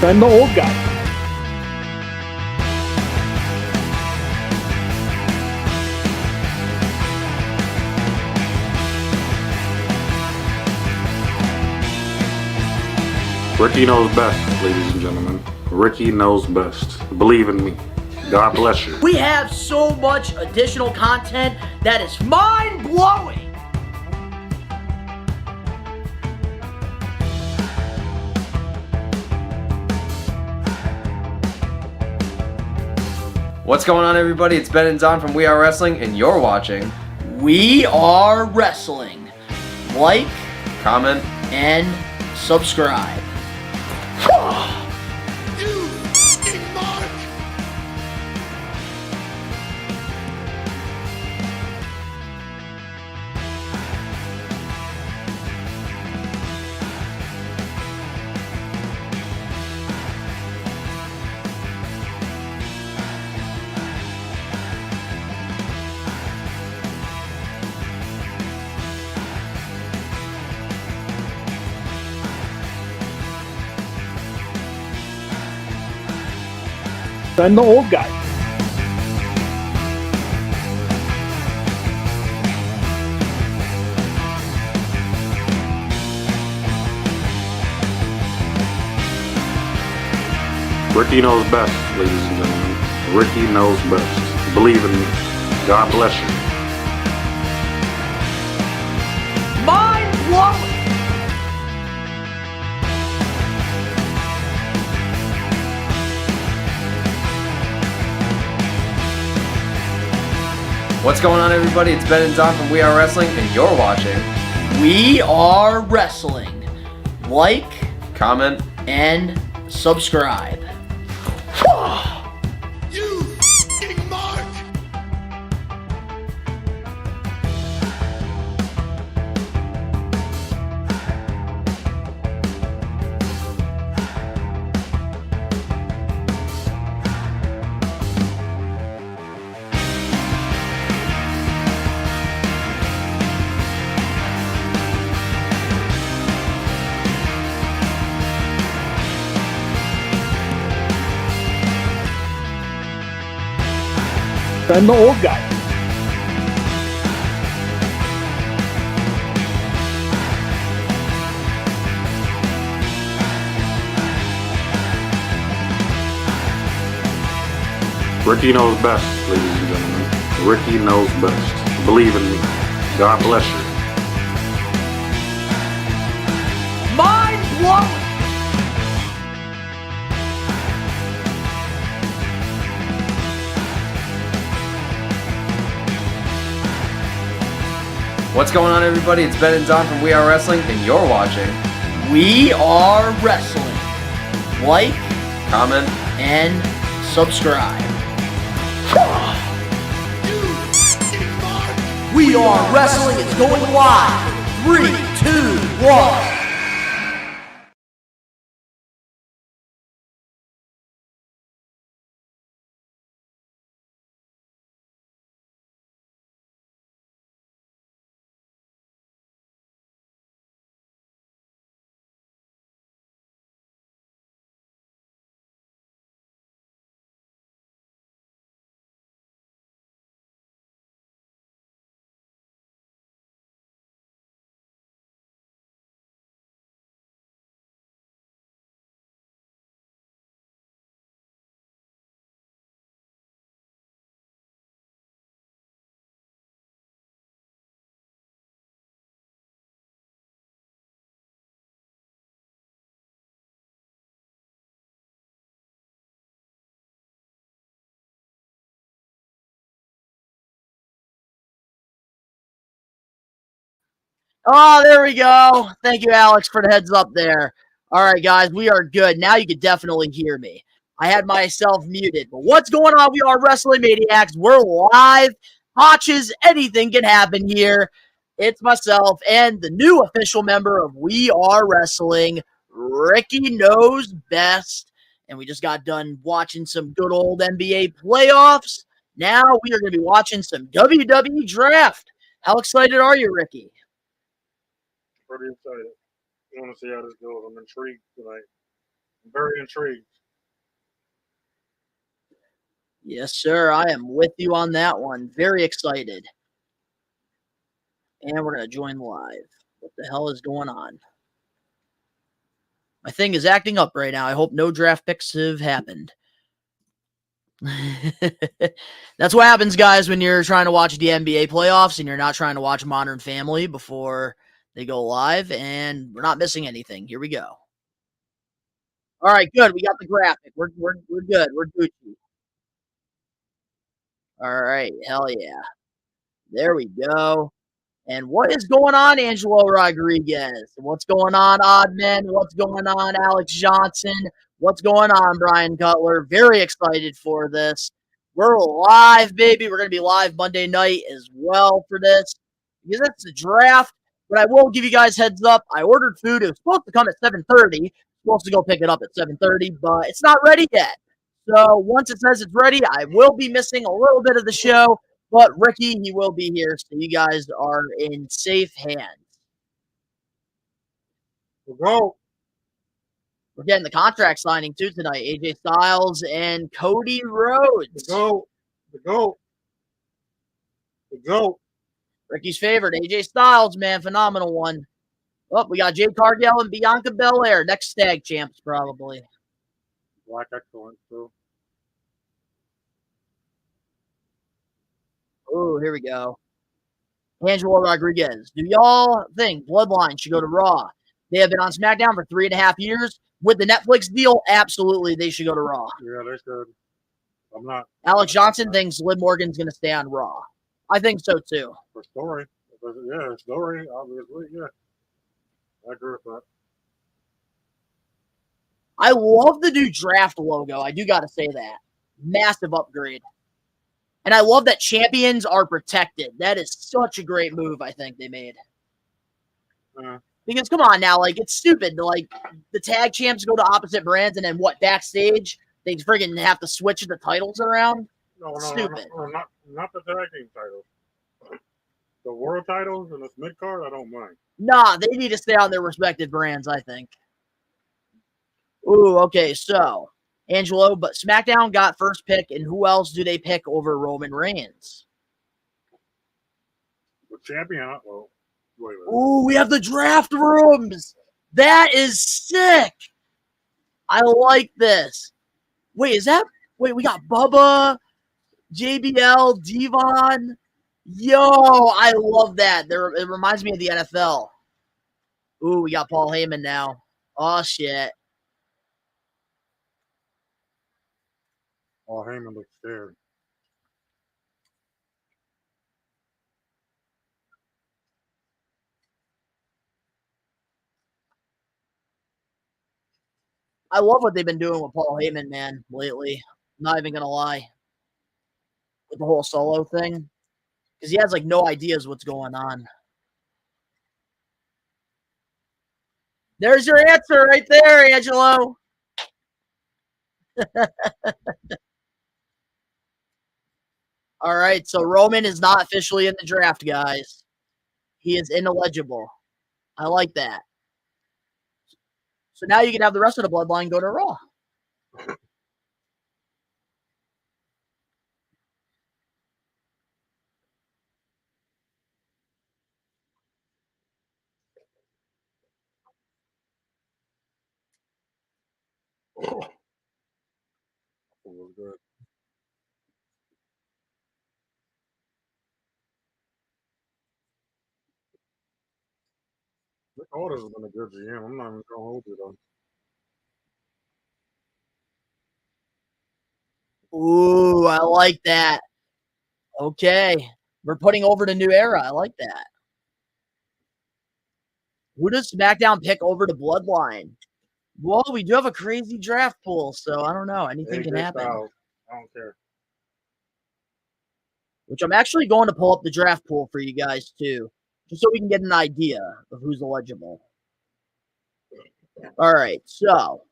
I'm the old guy. Ricky knows best, ladies and gentlemen. Ricky knows best. Believe in me. God bless you. We have so much additional content that is mind-blowing. What's going on, everybody? It's Ben and Don from We Are Wrestling, and you're watching We Are Wrestling. Like, comment, and subscribe. You f***ing mark! I'm the old guy. Ricky knows best, ladies and gentlemen. Ricky knows best. Believe in me. God bless you. Mind-blowing. What's going on, everybody? It's Ben and Don from We Are Wrestling, and you're watching We Are Wrestling. Like, comment, and subscribe. You f***ing mark! I'm the old guy. Ricky knows best, ladies and gentlemen. Ricky knows best. Believe in me. God bless you. Mind-blowing. What's going on, everybody? It's Ben and Don from We Are Wrestling, and you're watching We Are Wrestling. Like, comment, and subscribe. You f***ing mark! We Are Wrestling is going live. 3, 2, 1. Oh, there we go. Thank you, Alex, for the heads up there. All right, guys, we are good. Now you can definitely hear me. I had myself muted. But what's going on? We are Wrestling Maniacs. We're live. Botches, anything can happen here. It's myself and the new official member of We Are Wrestling, Ricky Knows Best. And we just got done watching some good old NBA playoffs. Now we are going to be watching some WWE Draft. How excited are you, Ricky? Pretty excited. I want to see how this goes. I'm intrigued tonight. I'm very intrigued. Yes, sir. I am with you on that one. Very excited. And we're going to join live. What the hell is going on? My thing is acting up right now. I hope no draft picks have happened. That's what happens, guys, when you're trying to watch the NBA playoffs and you're not trying to watch Modern Family before they go live. And we're not missing anything. Here we go. All right, good. We got the graphic. We're good. We're Gucci. All right, hell yeah. There we go. And what is going on, Angelo Rodriguez? What's going on, Oddman? What's going on, Alex Johnson? What's going on, Brian Cutler? Very excited for this. We're live, baby. We're going to be live Monday night as well for this because it's the draft. But I will give you guys heads up. I ordered food. It was supposed to come at 7:30. Supposed to go pick it up at 7:30, but it's not ready yet. So once it says it's ready, I will be missing a little bit of the show. But Ricky, he will be here, so you guys are in safe hands. We'll go. We're getting the contract signing too tonight. AJ Styles and Cody Rhodes. Go. Go. Go. Ricky's favorite, AJ Styles, man, phenomenal one. Oh, we got Jade Cargill and Bianca Belair, next tag champs probably. Black excellence too. Oh, here we go. Angelo Rodriguez. Do y'all think Bloodline should go to Raw? They have been on Smackdown for 3.5 years. With the Netflix deal, absolutely they should go to Raw. Yeah, they should. I'm not. Alex Johnson thinks Liv Morgan's going to stay on Raw. I think so too. For story. Yeah, story, obviously. Yeah. I agree with that. I love the new draft logo. I do got to say that. Massive upgrade. And I love that champions are protected. That is such a great move, I think they made. Because come on now, like it's stupid. Like the tag champs go to opposite brands, and then what? Backstage, they friggin' have to switch the titles around. No, Stupid. Not the tag team titles. The world titles and this mid card, I don't mind. Nah, they need to stay on their respective brands, I think. Ooh, okay, so Angelo, but SmackDown got first pick, and who else do they pick over Roman Reigns? The champion, well, wait. Ooh, we have the draft rooms. That is sick. I like this. Wait, we got Bubba, JBL, Devon. Yo, I love that. It reminds me of the NFL. Ooh, we got Paul Heyman now. Oh, shit. Oh, Heyman looks scared. I love what they've been doing with Paul Heyman, man, lately. I'm not even going to lie. With the whole solo thing. Because he has, like, no ideas what's going on. There's your answer right there, Angelo. All right, so Roman is not officially in the draft, guys. He is ineligible. I like that. So now you can have the rest of the bloodline go to Raw. Was good. Nick Aldis has been a good GM. I'm not even gonna hold you though. Ooh, I like that. Okay. We're putting over to New Era. I like that. Who does SmackDown pick over to Bloodline? Well, we do have a crazy draft pool, so I don't know. Anything can happen. Styles. I don't care. Which I'm actually going to pull up the draft pool for you guys too, just so we can get an idea of who's eligible. All right, so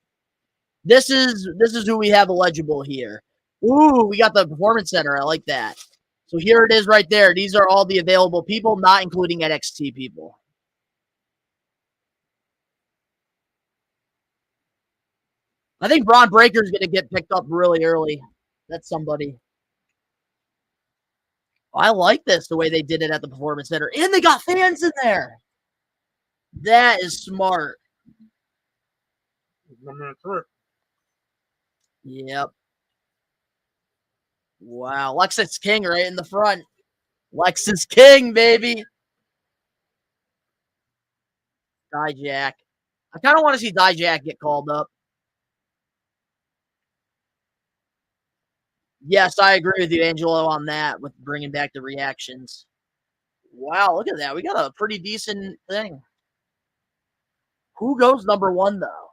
this is who we have eligible here. Ooh, we got the Performance Center. I like that. So here it is right there. These are all the available people, not including NXT people. I think Braun Breaker's going to get picked up really early. That's somebody. I like this, the way they did it at the Performance Center. And they got fans in there. That is smart. Yep. Wow. Lexus King right in the front. Lexus King, baby. Dijak. I kind of want to see Dijak get called up. Yes, I agree with you, Angelo, on that, with bringing back the reactions. Wow, look at that. We got a pretty decent thing. Who goes number one, though?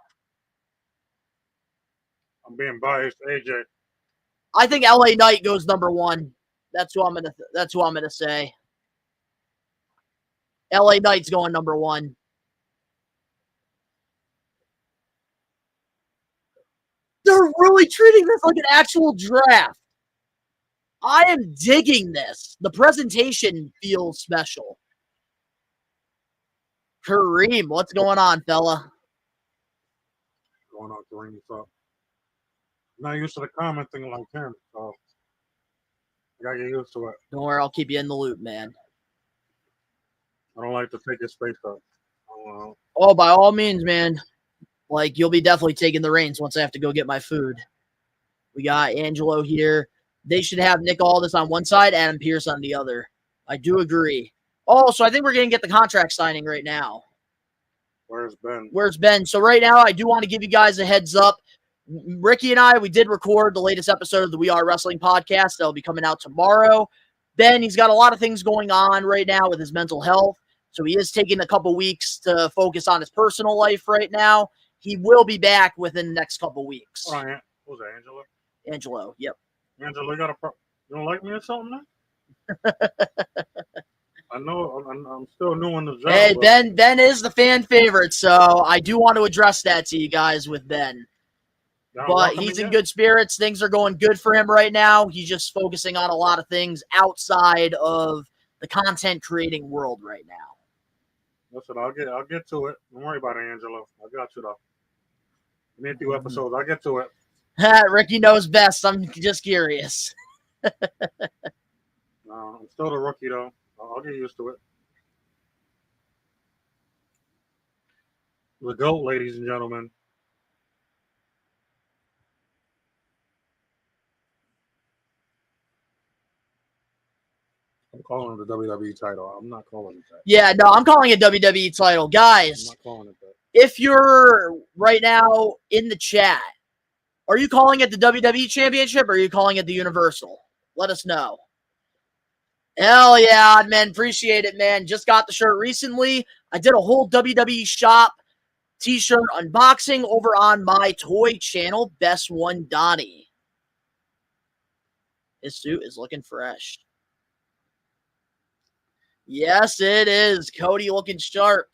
I'm being biased, AJ. I think LA Knight goes number one. That's who I'm gonna say. LA Knight's going number one. They're really treating this like an actual draft. I am digging this. The presentation feels special. Kareem, what's going on, fella? Going on Kareem, so I'm not used to the commenting like him, so I gotta get used to it. Don't worry, I'll keep you in the loop, man. I don't like to take his space up. Oh, by all means, man. Like, you'll be definitely taking the reins once I have to go get my food. We got Angelo here. They should have Nick Aldis on one side, Adam Pearce on the other. I do agree. Oh, so I think we're going to get the contract signing right now. Where's Ben? Where's Ben? So right now, I do want to give you guys a heads up. Ricky and I, we did record the latest episode of the We Are Wrestling podcast. That'll be coming out tomorrow. Ben, he's got a lot of things going on right now with his mental health. So he is taking a couple weeks to focus on his personal life right now. He will be back within the next couple weeks. All right. Who's that, Angela? Angelo, yep. Angela, you don't like me or something, man? I know I'm still new in the job. Hey, Ben is the fan favorite, so I do want to address that to you guys with Ben. But he's in good spirits. Things are going good for him right now. He's just focusing on a lot of things outside of the content creating world right now. Listen, I'll get to it. Don't worry about it, Angelo. I got you though. You need a few episodes. I'll get to it. Ricky knows best. I'm just curious. No, I'm still the rookie though. I'll get used to it. The GOAT, ladies and gentlemen. I'm calling it the WWE title. I'm not calling it that. Yeah, no, I'm calling it WWE title. Guys, I'm not calling it that. if you're right now in the chat, are you calling it the WWE Championship or are you calling it the Universal? Let us know. Hell yeah, man. Appreciate it, man. Just got the shirt recently. I did a whole WWE shop t-shirt unboxing over on my toy channel, Best One Donnie. His suit is looking fresh. Yes, it is. Cody looking sharp.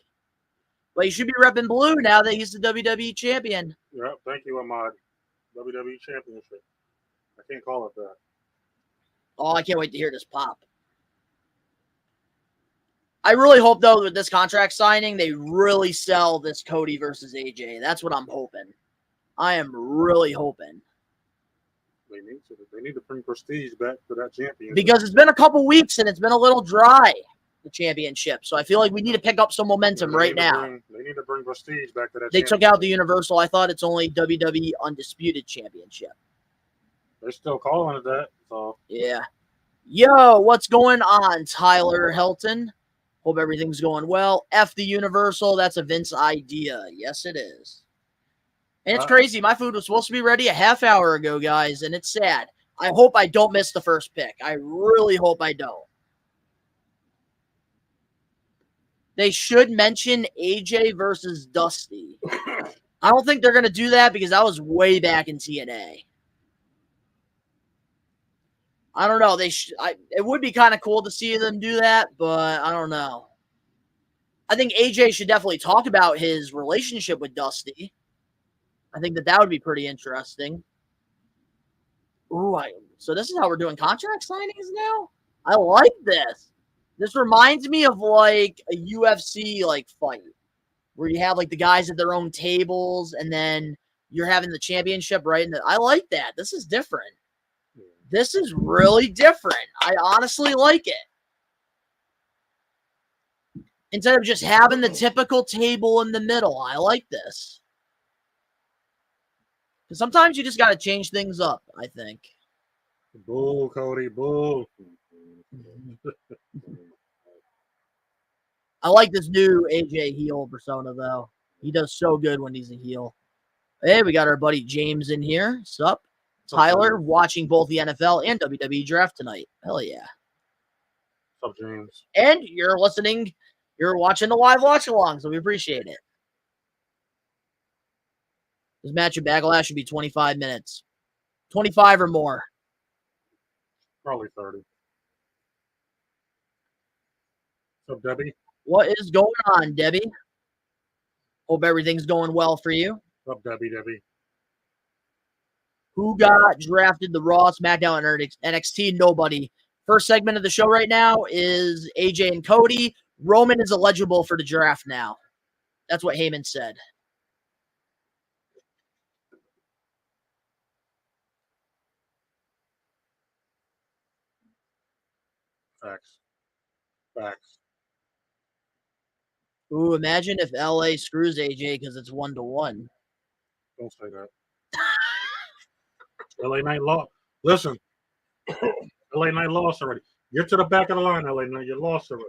Well, he should be repping blue now that he's the WWE champion. Yeah, thank you, Ahmad. WWE Championship. I can't call it that. Oh, I can't wait to hear this pop. I really hope, though, with this contract signing, they really sell this Cody versus AJ. That's what I'm hoping. I am really hoping. They need to. They need to bring prestige back to that championship. Because it's been a couple weeks and it's been a little dry, the championship. So I feel like we need to pick up some momentum right now. They need to bring prestige back to that They took out the Universal. I thought it's only WWE Undisputed Championship. They're still calling it that. So Yeah. Yo, what's going on, Tyler Helton? Hope everything's going well. F the Universal. That's a Vince idea. Yes, it is. And it's crazy. My food was supposed to be ready a half hour ago, guys, and it's sad. I hope I don't miss the first pick. I really hope I don't. They should mention AJ versus Dusty. I don't think they're going to do that because that was way back in TNA. I don't know. It would be kind of cool to see them do that, but I don't know. I think AJ should definitely talk about his relationship with Dusty. I think that would be pretty interesting. Ooh, so this is how we're doing contract signings now? I like this. This reminds me of like a UFC like fight where you have like the guys at their own tables and then you're having the championship right in the, I like that. This is different. This is really different. I honestly like it. Instead of just having the typical table in the middle, I like this. Because sometimes you just got to change things up, I think. Boo, Cody, boo. I like this new AJ heel persona, though. He does so good when he's a heel. Hey, we got our buddy James in here. Sup? Tyler, watching both the NFL and WWE draft tonight. Hell yeah. What's up, James? And you're listening, you're watching the live watch along, so we appreciate it. This match of Backlash should be 25 minutes. 25 or more. Probably 30. What's up, Debbie? What is going on, Debbie? Hope everything's going well for you. What's up, Debbie? Who got drafted the Raw, SmackDown, and NXT? Nobody. First segment of the show right now is AJ and Cody. Roman is eligible for the draft now. That's what Heyman said. Facts. Ooh, imagine if LA screws AJ because it's 1-1. Don't say that. LA Knight lost. Listen, LA Knight lost already. Get to the back of the line, LA Knight. You lost already.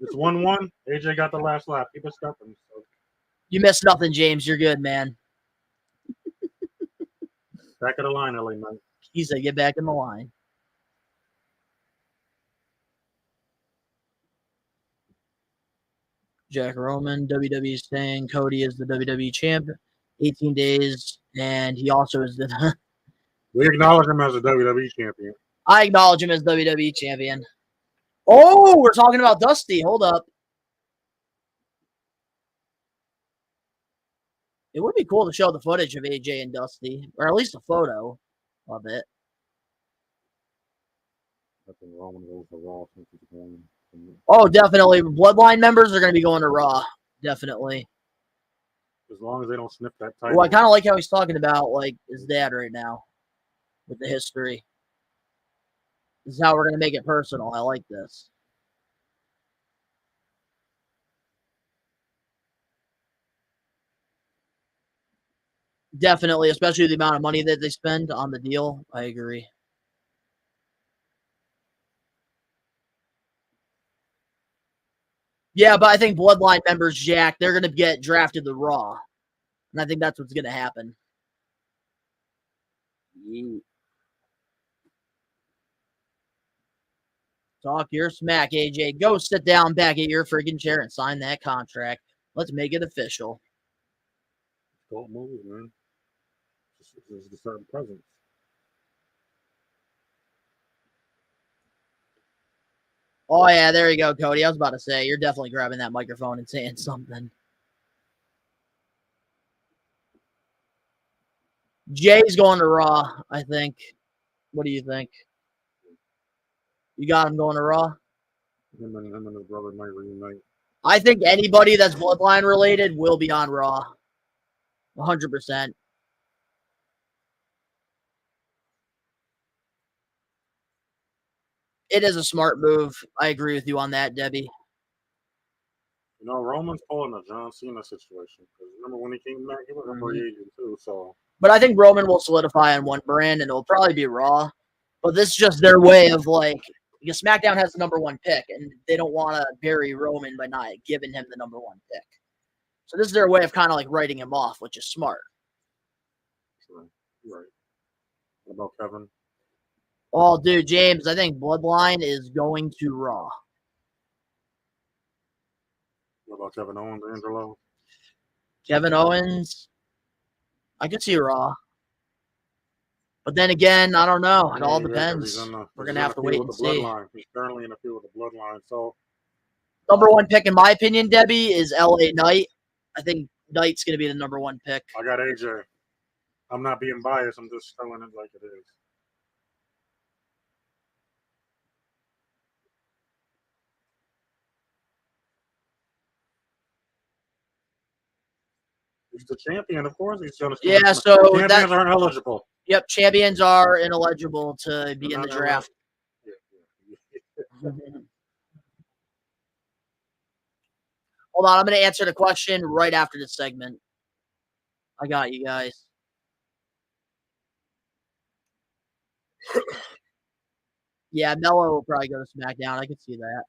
It's 1-1. AJ got the last lap. Keep it stepping. So. You missed nothing, James. You're good, man. Back of the line, LA Knight. He said, get back in the line. Jack Roman, WWE saying Cody is the WWE champ. 18 days, and he also is the... We acknowledge him as a WWE champion. I acknowledge him as WWE champion. Oh, we're talking about Dusty. Hold up. It would be cool to show the footage of AJ and Dusty, or at least a photo of it. I think Roman goes to Raw since he's going. Oh, definitely. Bloodline members are going to be going to Raw. Definitely. As long as they don't sniff that title. Well, I kind of like how he's talking about like his dad right now with the history. This is how we're going to make it personal. I like this. Definitely, especially the amount of money that they spend on the deal. I agree. Yeah, but I think Bloodline members, Jack, they're going to get drafted to Raw. And I think that's what's going to happen. Talk your smack, AJ. Go sit down back at your freaking chair and sign that contract. Let's make it official. Don't move, man. Just a certain presence. Oh, yeah, there you go, Cody. I was about to say, you're definitely grabbing that microphone and saying something. Jay's going to Raw, I think. What do you think? You got him going to Raw? Him and his brother might reunite. I think anybody that's Bloodline related will be on Raw. 100%. It is a smart move. I agree with you on that, Debbie. You know, Roman's pulling a John Cena situation. Because remember when he came back, he was a free agent too. So, but I think Roman will solidify on one brand, and it'll probably be Raw. But this is just their way of like, because SmackDown has the number one pick, and they don't want to bury Roman by not giving him the number one pick. So this is their way of kind of like writing him off, which is smart. Right. What about Kevin? Oh, dude, James, I think Bloodline is going to Raw. What about Kevin Owens, Angelo? Kevin Owens, I could see Raw. But then again, I don't know. It all depends. We're going to have to wait and see. He's currently in the field with the Bloodline. So, number one pick, in my opinion, Debbie, is LA Knight. I think Knight's going to be the number one pick. I got AJ. I'm not being biased. I'm just telling it like it is. He's the champion, of course. He's gonna. Yeah, so champions that aren't eligible. yep, champions are ineligible to be in the draft. Hold on, I'm going to answer the question right after this segment. I got you guys. Yeah, Mello will probably go to SmackDown. I could see that.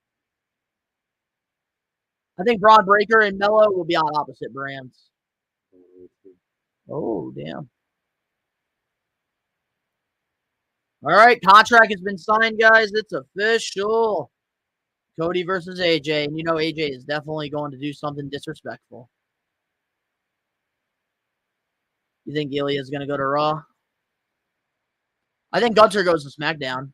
I think Braun Breaker and Mello will be on opposite brands. Oh, damn. All right, contract has been signed, guys. It's official. Cody versus AJ. And you know AJ is definitely going to do something disrespectful. You think Ilya's going to go to Raw? I think Gunter goes to SmackDown.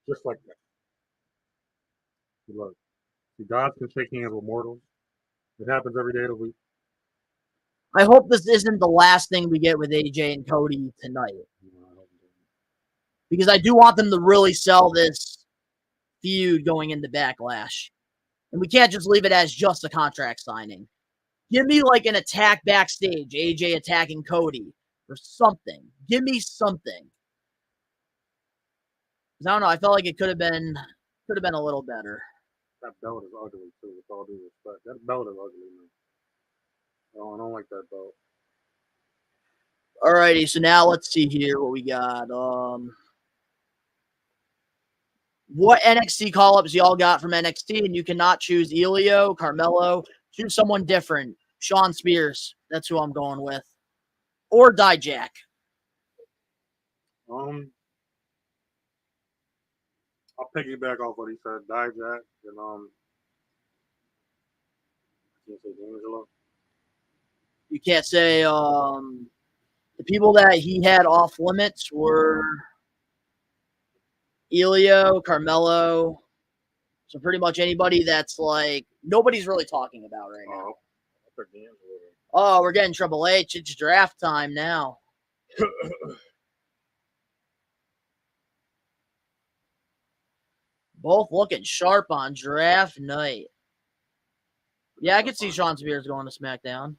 Just like that. Look, the gods can shake hands with mortals. It happens every day of the week. I hope this isn't the last thing we get with AJ and Cody tonight. Because I do want them to really sell this feud going into Backlash. And we can't just leave it as just a contract signing. Give me like an attack backstage, AJ attacking Cody or something. Give me something. I don't know. I felt like it could have been a little better. That belt is ugly too. With all due respect, that belt is ugly, man. I don't like that belt. Alrighty, so now let's see here what we got. What NXT call-ups y'all got from NXT? And you cannot choose Elio, Carmelo. Choose someone different. Sean Spears. That's who I'm going with. Or Dijak. I'll piggyback off what he said. Dijak and I can't say D'Angelo. You can't say the people that he had off limits were Elio, Carmelo. So pretty much anybody that's like nobody's really talking about right now. Oh, we're getting Triple H. It's draft time now. Both looking sharp on draft night. Yeah, I could see Sean Spears going to SmackDown.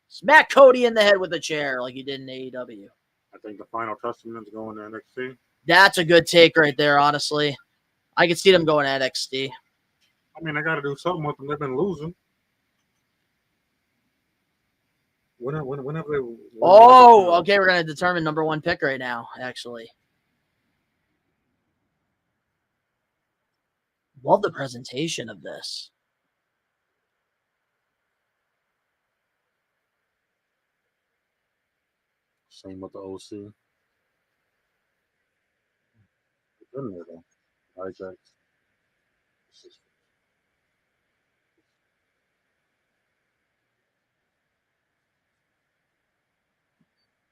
Smack Cody in the head with a chair like he did in AEW. I think the Final Testament's going to NXT. That's a good take right there, honestly. I could see them going to NXT. I mean, I got to do something with them. They've been losing. Whenever they, okay, we're going to determine number one pick right now, actually. Love the presentation of this. Same with the OC. It's in there, though. Dijak.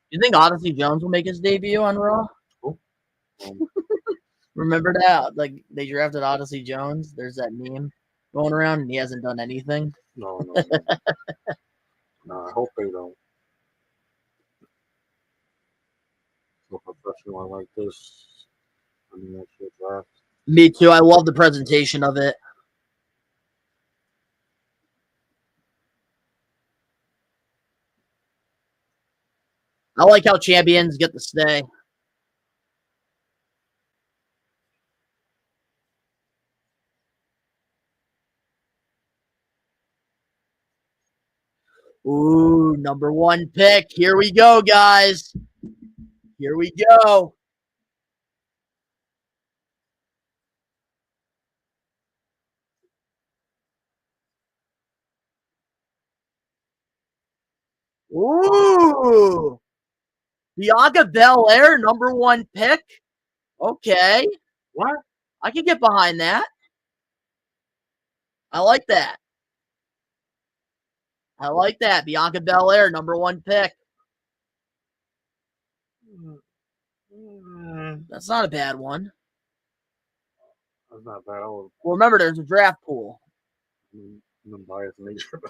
You think Odyssey Jones will make his debut on Raw? Remember that? Like, they drafted Odyssey Jones. There's that meme going around, and he hasn't done anything. No. I hope they don't. So professional like this. I mean, that's your draft. Me too. I love the presentation of it. I like how champions get to stay. Ooh, number one pick. Here we go, guys. Here we go. Ooh. Bianca Belair, number one pick. Okay. What? I can get behind that. I like that. I like that. Bianca Belair, number one pick. That's not a bad one. That's not bad. Well, remember, there's a draft pool. I'm biased nature.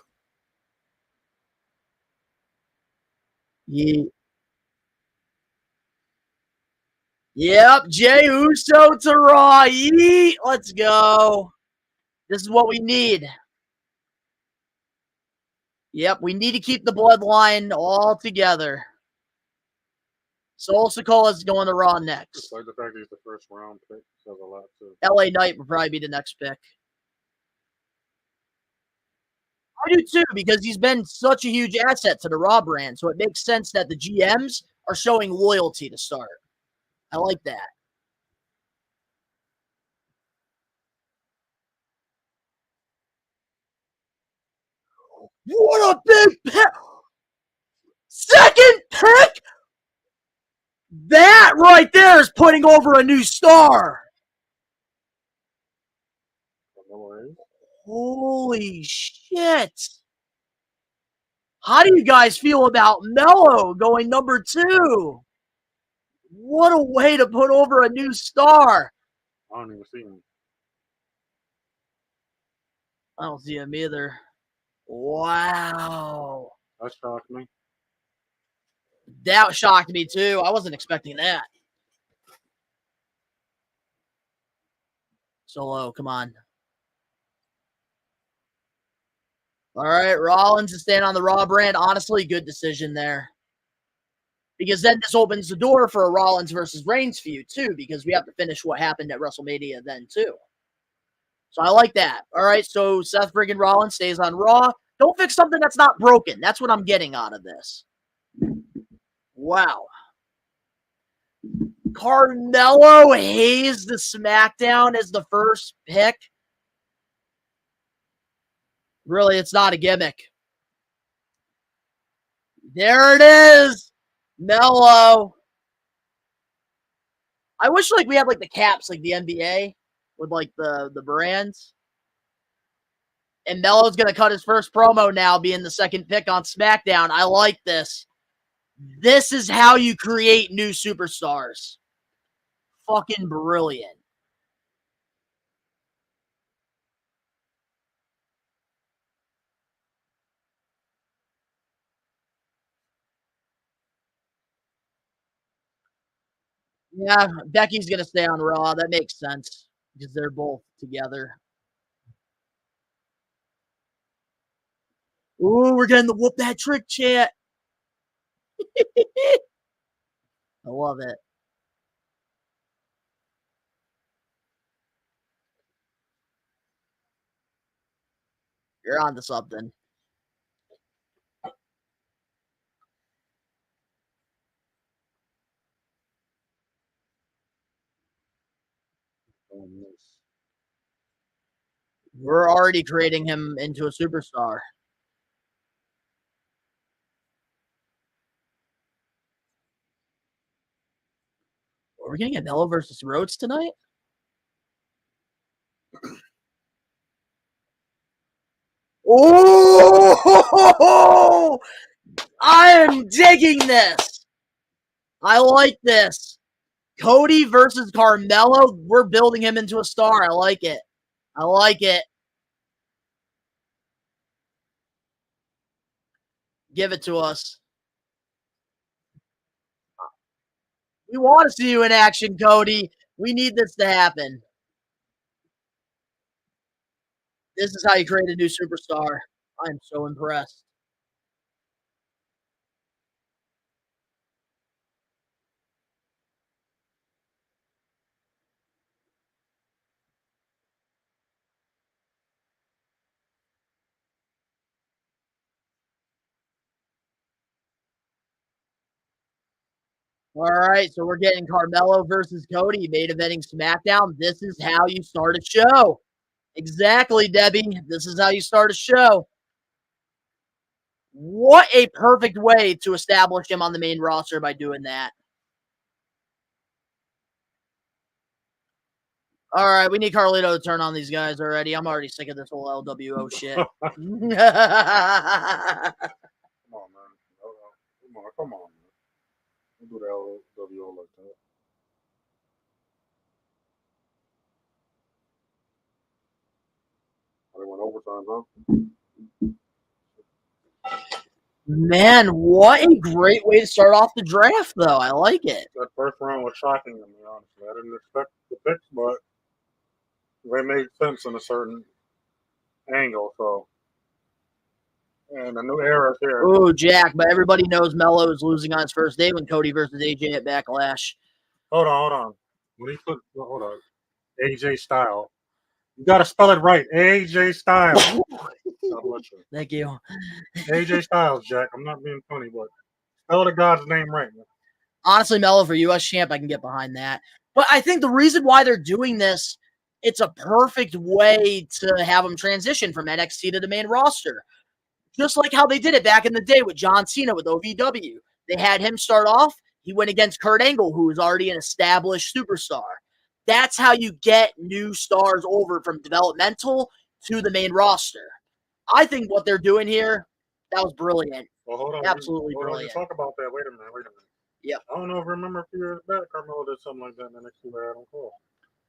Yep, Jey Uso to Raw. Yeet. Let's go. This is what we need. Yep, we need to keep the bloodline all together. Sol Sikoa is going to Raw next. Despite the fact that he's the first round pick, says a lot too. LA Knight will probably be the next pick. I do too, because he's been such a huge asset to the Raw brand. So it makes sense that the GMs are showing loyalty to start. I like that. What a big pick! Second pick? That right there is putting over a new star. Holy shit. How do you guys feel about Mello going number 2? What a way to put over a new star. I don't even see him. I don't see him either. Wow. That shocked me. That shocked me too. I wasn't expecting that. Solo, come on. All right, Rollins is staying on the Raw brand. Honestly, good decision there. Because then this opens the door for a Rollins versus Reigns feud too, because we have to finish what happened at WrestleMania then too. So I like that. All right, so Seth friggin' Rollins stays on Raw. Don't fix something that's not broken. That's what I'm getting out of this. Wow. Carmelo Hayes to SmackDown as the first pick. Really, it's not a gimmick. There it is. Mello. I wish we had the caps like the NBA with the brands. And Mello's going to cut his first promo now, being the second pick on SmackDown. I like this. This is how you create new superstars. Fucking brilliant. Yeah, Becky's going to stay on Raw. That makes sense because they're both together. Ooh, we're getting the whoop that trick chant. I love it. You're on to something. We're already creating him into a superstar. Are we going to get Mello versus Rhodes tonight? Oh! I am digging this. I like this. Cody versus Carmelo. We're building him into a star. I like it. I like it. Give it to us. We want to see you in action, Cody. We need this to happen. This is how you create a new superstar. I'm so impressed. All right, so we're getting Carmelo versus Cody, main eventing SmackDown. This is how you start a show. Exactly, Debbie. This is how you start a show. What a perfect way to establish him on the main roster by doing that. All right, we need Carlito to turn on these guys already. I'm already sick of this whole LWO shit. Come on, man. Come on, man. Don't do the LWO like that. They went overtime, huh? Man, what a great way to start off the draft, though. I like it. That first round was shocking to me, honestly. I didn't expect the picks, but they made sense in a certain angle. So, and the new era is here. Ooh, Jack, but everybody knows Melo is losing on his first day when Cody versus AJ at Backlash. Hold on. When he put, hold on, AJ Style. You got to spell it right. AJ Styles. God bless you. Thank you. AJ Styles, Jack. I'm not being funny, but spell the God's name right. Honestly, Melo for U.S. champ, I can get behind that. But I think the reason why they're doing this, it's a perfect way to have him transition from NXT to the main roster. Just like how they did it back in the day with John Cena with OVW. They had him start off. He went against Kurt Angle, who was already an established superstar. That's how you get new stars over from developmental to the main roster. I think what they're doing here, that was brilliant. Well, hold on. Absolutely hold on. brilliant. Talk about that. Wait a minute. Yep. I don't know if I remember a few years back, Carmelo did something like that in the NXT where I don't call.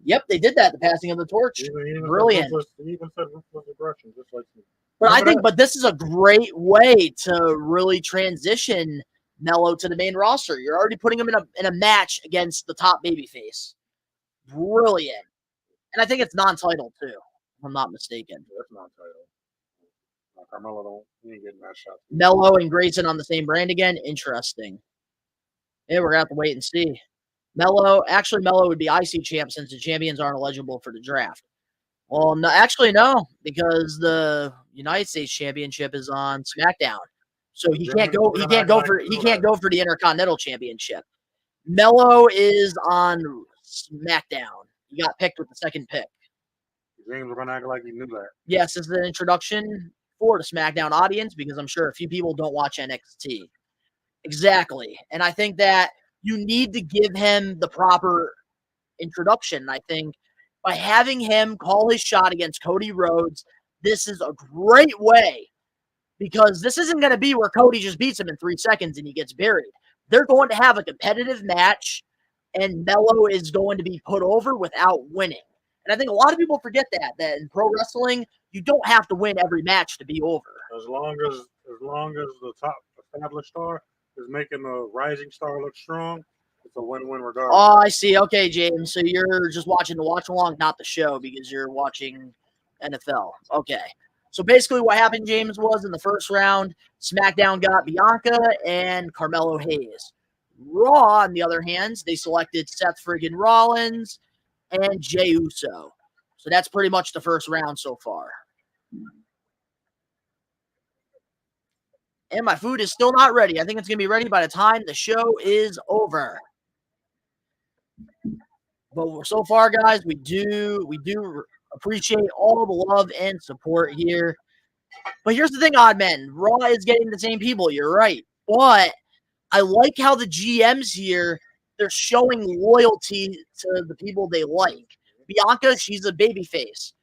Yep, they did that, the passing of the torch. Brilliant. He even said ruthless aggression, just like me. But I think, but this is a great way to really transition Melo to the main roster. You're already putting him in a match against the top babyface. Brilliant. And I think it's non-title too, if I'm not mistaken. Yeah, that's non-title. Carmelo he ain't getting that shot. Melo and Grayson on the same brand again. Interesting. Yeah, we're gonna have to wait and see. Melo would be IC champ since the champions aren't eligible for the draft. Well, no, no, because the United States Championship is on SmackDown, so he can't go. He can't go for the Intercontinental Championship. Melo is on SmackDown. He got picked with the second pick. James, we're gonna act like you knew that. Yes, this is an introduction for the SmackDown audience because I'm sure a few people don't watch NXT. Exactly, and I think that you need to give him the proper introduction. I think by having him call his shot against Cody Rhodes, this is a great way because this isn't going to be where Cody just beats him in 3 seconds and he gets buried. They're going to have a competitive match, and Melo is going to be put over without winning. And I think a lot of people forget that in pro wrestling, you don't have to win every match to be over. As long as the top established star is making the rising star look strong, it's a win-win regardless. Oh, I see. Okay, James. So you're just watching the watch along, not the show, because you're watching NFL. Okay. So basically what happened, James, was in the first round, SmackDown got Bianca and Carmelo Hayes. Raw, on the other hand, they selected Seth friggin' Rollins and Jey Uso. So that's pretty much the first round so far. And my food is still not ready. I think it's going to be ready by the time the show is over. But so far, guys, we do appreciate all the love and support here. But here's the thing, Oddmen. Raw is getting the same people. You're right. But I like how the GMs here, they're showing loyalty to the people they like. Bianca, she's a babyface.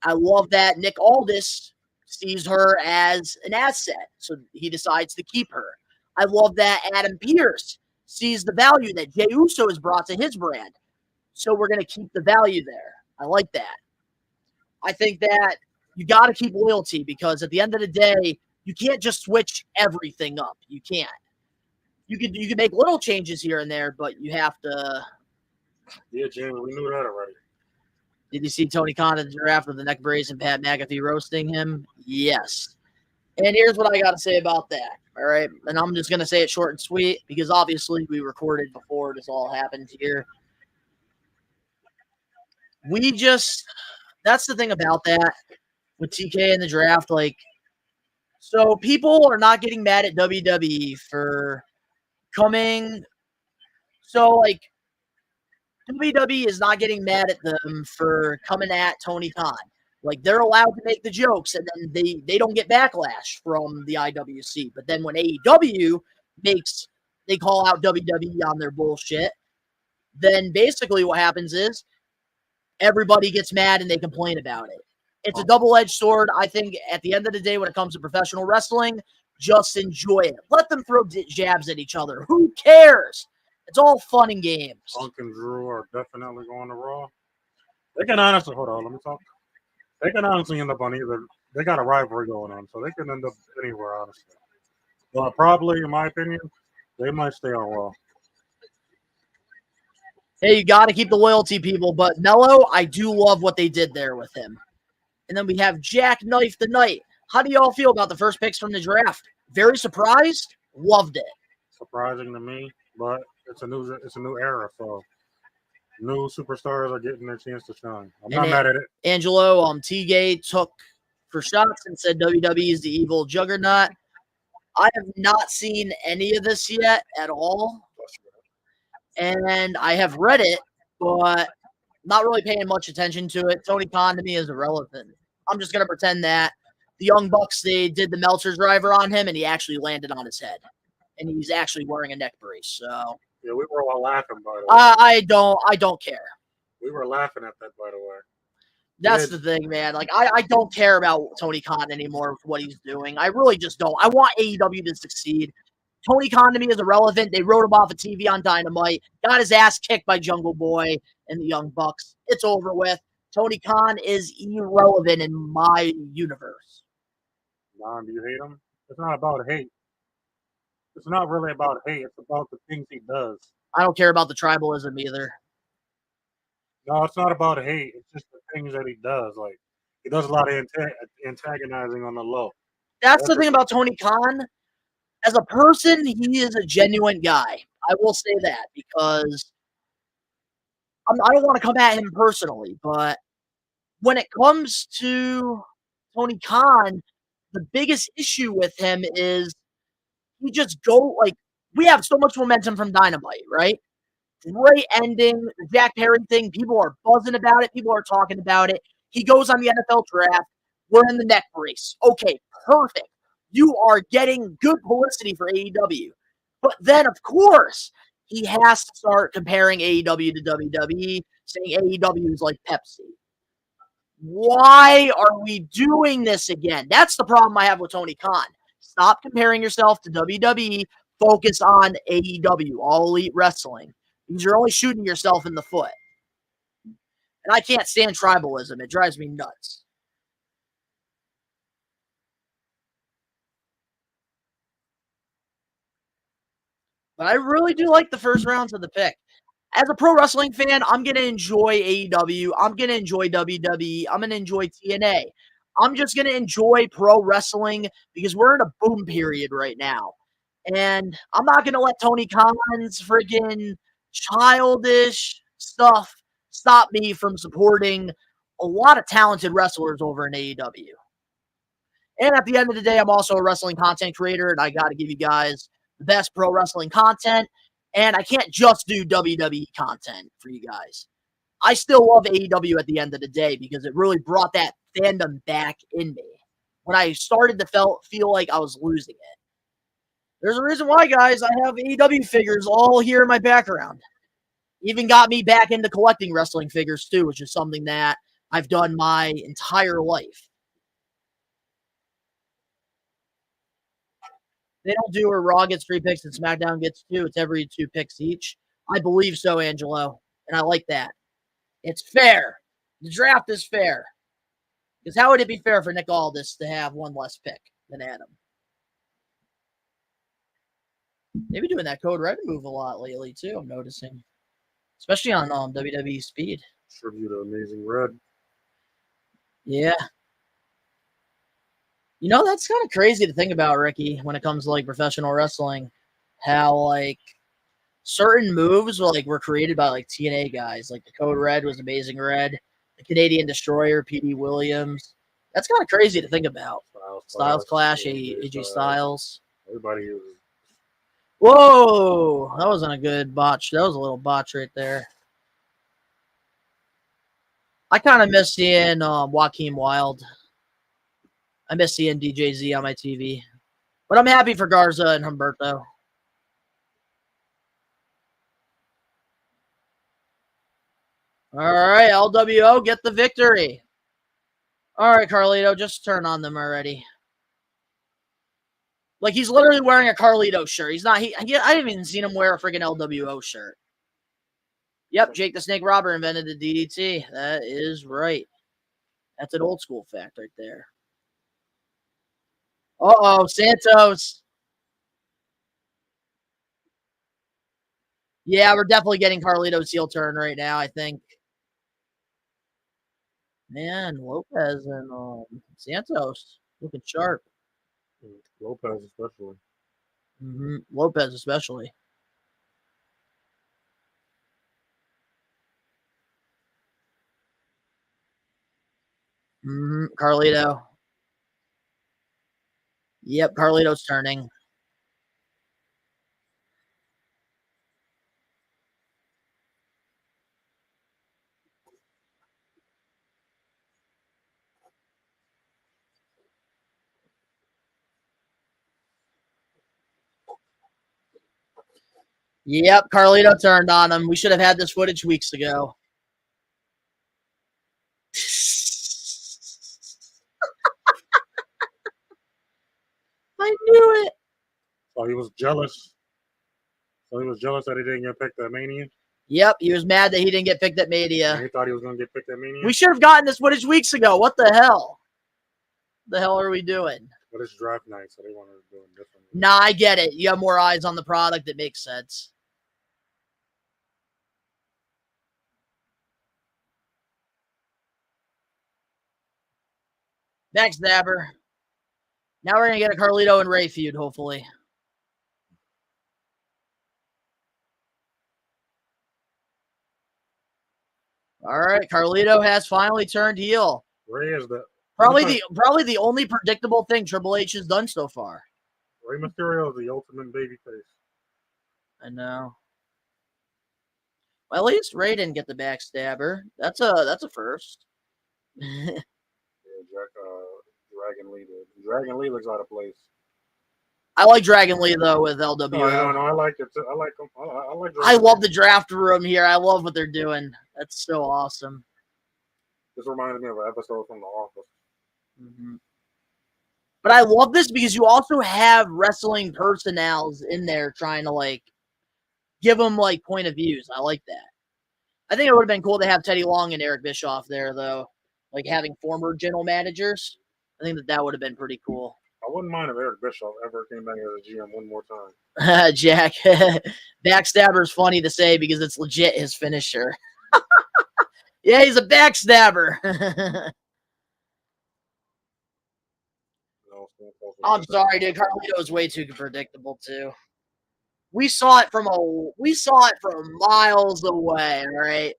I love that Nick Aldis sees her as an asset, so he decides to keep her. I love that Adam Pearce sees the value that Jey Uso has brought to his brand, so we're going to keep the value there. I like that. I think that you got to keep loyalty because at the end of the day, you can't just switch everything up. You can't. You can make little changes here and there, but you have to. Yeah, James, we knew that already. Did you see Tony Khan in the draft with the neck brace and Pat McAfee roasting him? Yes. And here's what I got to say about that. All right. And I'm just going to say it short and sweet because obviously we recorded before this all happened here. That's the thing about that with TK in the draft. Like, so people are not getting mad at WWE for coming. So, like, WWE is not getting mad at them for coming at Tony Khan. Like, they're allowed to make the jokes, and then they don't get backlash from the IWC. But then when AEW they call out WWE on their bullshit, then basically what happens is everybody gets mad and they complain about it. It's a double-edged sword. I think at the end of the day, when it comes to professional wrestling, just enjoy it. Let them throw jabs at each other. Who cares? It's all fun and games. Punk and Drew are definitely going to Raw. They can honestly, hold on, let me talk. They can honestly end up on either. They got a rivalry going on, so they can end up anywhere, honestly. But probably, in my opinion, they might stay on Raw. Hey, you got to keep the loyalty, people. But Mello, I do love what they did there with him. And then we have Jackknife the Knight. How do y'all feel about the first picks from the draft? Very surprised? Loved it. Surprising to me, but it's a new era, so new superstars are getting their chance to shine. I'm not mad at it. Angelo, T-Gay took for shots and said WWE is the evil juggernaut. I have not seen any of this yet at all. And I have read it, but not really paying much attention to it. Tony Khan to me is irrelevant. I'm just going to pretend that the Young Bucks, they did the Meltzer driver on him, and he actually landed on his head. And he's actually wearing a neck brace. So Yeah, we were all laughing, by the way. I don't care. We were laughing at that, by the way. That's the thing, man. Like, I don't care about Tony Khan anymore with what he's doing. I really just don't. I want AEW to succeed. Tony Khan to me is irrelevant. They wrote him off of TV on Dynamite. Got his ass kicked by Jungle Boy and the Young Bucks. It's over with. Tony Khan is irrelevant in my universe. Don, do you hate him? It's not about hate. It's not really about hate. It's about the things he does. I don't care about the tribalism either. No, it's not about hate. It's just the things that he does. Like, he does a lot of antagonizing on the low. That's the thing about Tony Khan. As a person, he is a genuine guy. I will say that because I don't want to come at him personally, but when it comes to Tony Khan, the biggest issue with him is he just we have so much momentum from Dynamite, right? Great ending, the Jack Perry thing. People are buzzing about it. People are talking about it. He goes on the NFL draft. We're in the neck brace. Okay, perfect. You are getting good publicity for AEW. But then, of course, he has to start comparing AEW to WWE, saying AEW is like Pepsi. Why are we doing this again? That's the problem I have with Tony Khan. Stop comparing yourself to WWE. Focus on AEW, All Elite Wrestling. Because you're only shooting yourself in the foot. And I can't stand tribalism. It drives me nuts. But I really do like the first rounds of the pick. As a pro wrestling fan, I'm going to enjoy AEW. I'm going to enjoy WWE. I'm going to enjoy TNA. I'm just going to enjoy pro wrestling because we're in a boom period right now. And I'm not going to let Tony Khan's freaking childish stuff stop me from supporting a lot of talented wrestlers over in AEW. And at the end of the day, I'm also a wrestling content creator, and I got to give you guys the best pro wrestling content. And I can't just do WWE content for you guys. I still love AEW at the end of the day because it really brought that fandom back in me when I started to feel like I was losing it. There's a reason why, guys, I have AEW figures all here in my background. Even got me back into collecting wrestling figures, too, which is something that I've done my entire life. They don't do where Raw gets 3 picks and SmackDown gets 2. It's every 2 picks each. I believe so, Angelo, and I like that. It's fair. The draft is fair. Because how would it be fair for Nick Aldis to have 1 less pick than Adam? They've been doing that Code Red move a lot lately, too, I'm noticing. Especially on WWE Speed. Tribute to Amazing Red. Yeah. You know, that's kind of crazy to think about, Ricky, when it comes to, like, professional wrestling. How, like, certain moves were created by, like, TNA guys. Like, the Code Red was Amazing Red. The Canadian Destroyer, P.D. Williams. That's kind of crazy to think about. Styles Clash, AJ Styles. Everybody was... Whoa! That wasn't a good botch. That was a little botch right there. I kind of miss seeing Joaquin Wilde. I miss seeing DJZ on my TV. But I'm happy for Garza and Humberto. All right, LWO, get the victory. All right, Carlito, just turn on them already. Like, he's literally wearing a Carlito shirt. He's not. I haven't even seen him wear a freaking LWO shirt. Yep, Jake the Snake Robber invented the DDT. That is right. That's an old school fact right there. Uh-oh, Santos. Yeah, we're definitely getting Carlito's heel turn right now, I think. Man, Lopez and Santos looking sharp. Lopez especially. Lopez especially. Carlito. Yep, Carlito's turning. Yep, Carlito turned on him. We should have had this footage weeks ago. I knew it. So he was jealous. So he was jealous that he didn't get picked at Mania. Yep, he was mad that he didn't get picked at And Mania. he thought he was going to get picked at Mania. We should have gotten this footage weeks ago. What the hell? The hell are we doing? But it's draft night, so they want to do it differently. Nah, I get it. You have more eyes on the product. It makes sense. Backstabber. Now we're going to get a Carlito and Ray feud, hopefully. All right, Carlito has finally turned heel. Ray is the Probably the only predictable thing Triple H has done so far. Ray Mysterio is the ultimate babyface. I know. Well, at least Ray didn't get the backstabber. That's a first. Yeah, Dragon Lee did. Dragon Lee looks out of place. I like Dragon Lee though with LWO. No, I like it. I like him. I like. I love the draft room here. I love what they're doing. That's so awesome. This reminded me of an episode from The Office. But I love this because you also have wrestling personnels in there trying to like give them like point of views. I like that. I think it would have been cool to have Teddy Long and Eric Bischoff there though, like having former general managers. I think that would have been pretty cool. I wouldn't mind if Eric Bischoff ever came back as a GM one more time. Jack, backstabber is funny to say because it's legit his finisher. Yeah, he's a backstabber. I'm sorry, dude. Carlito is way too predictable too. We saw it from miles away. All right.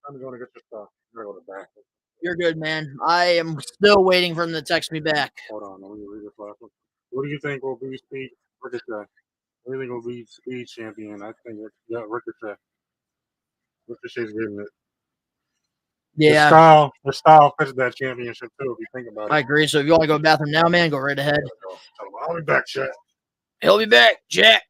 I'm going to get your stuff. I'm going to go to the bathroom. You're good, man. I am still waiting for him to text me back. Hold on, let me read this last one. What do you think will be Speed Ricochet? What do you think will be Speed champion? I think it's Ricochet. Ricochet's getting it. Yeah, The style fits that championship too. If you think about it. I agree. So if you want to go to the bathroom now, man, go right ahead. I'll be back, chat. He'll be back, Jack.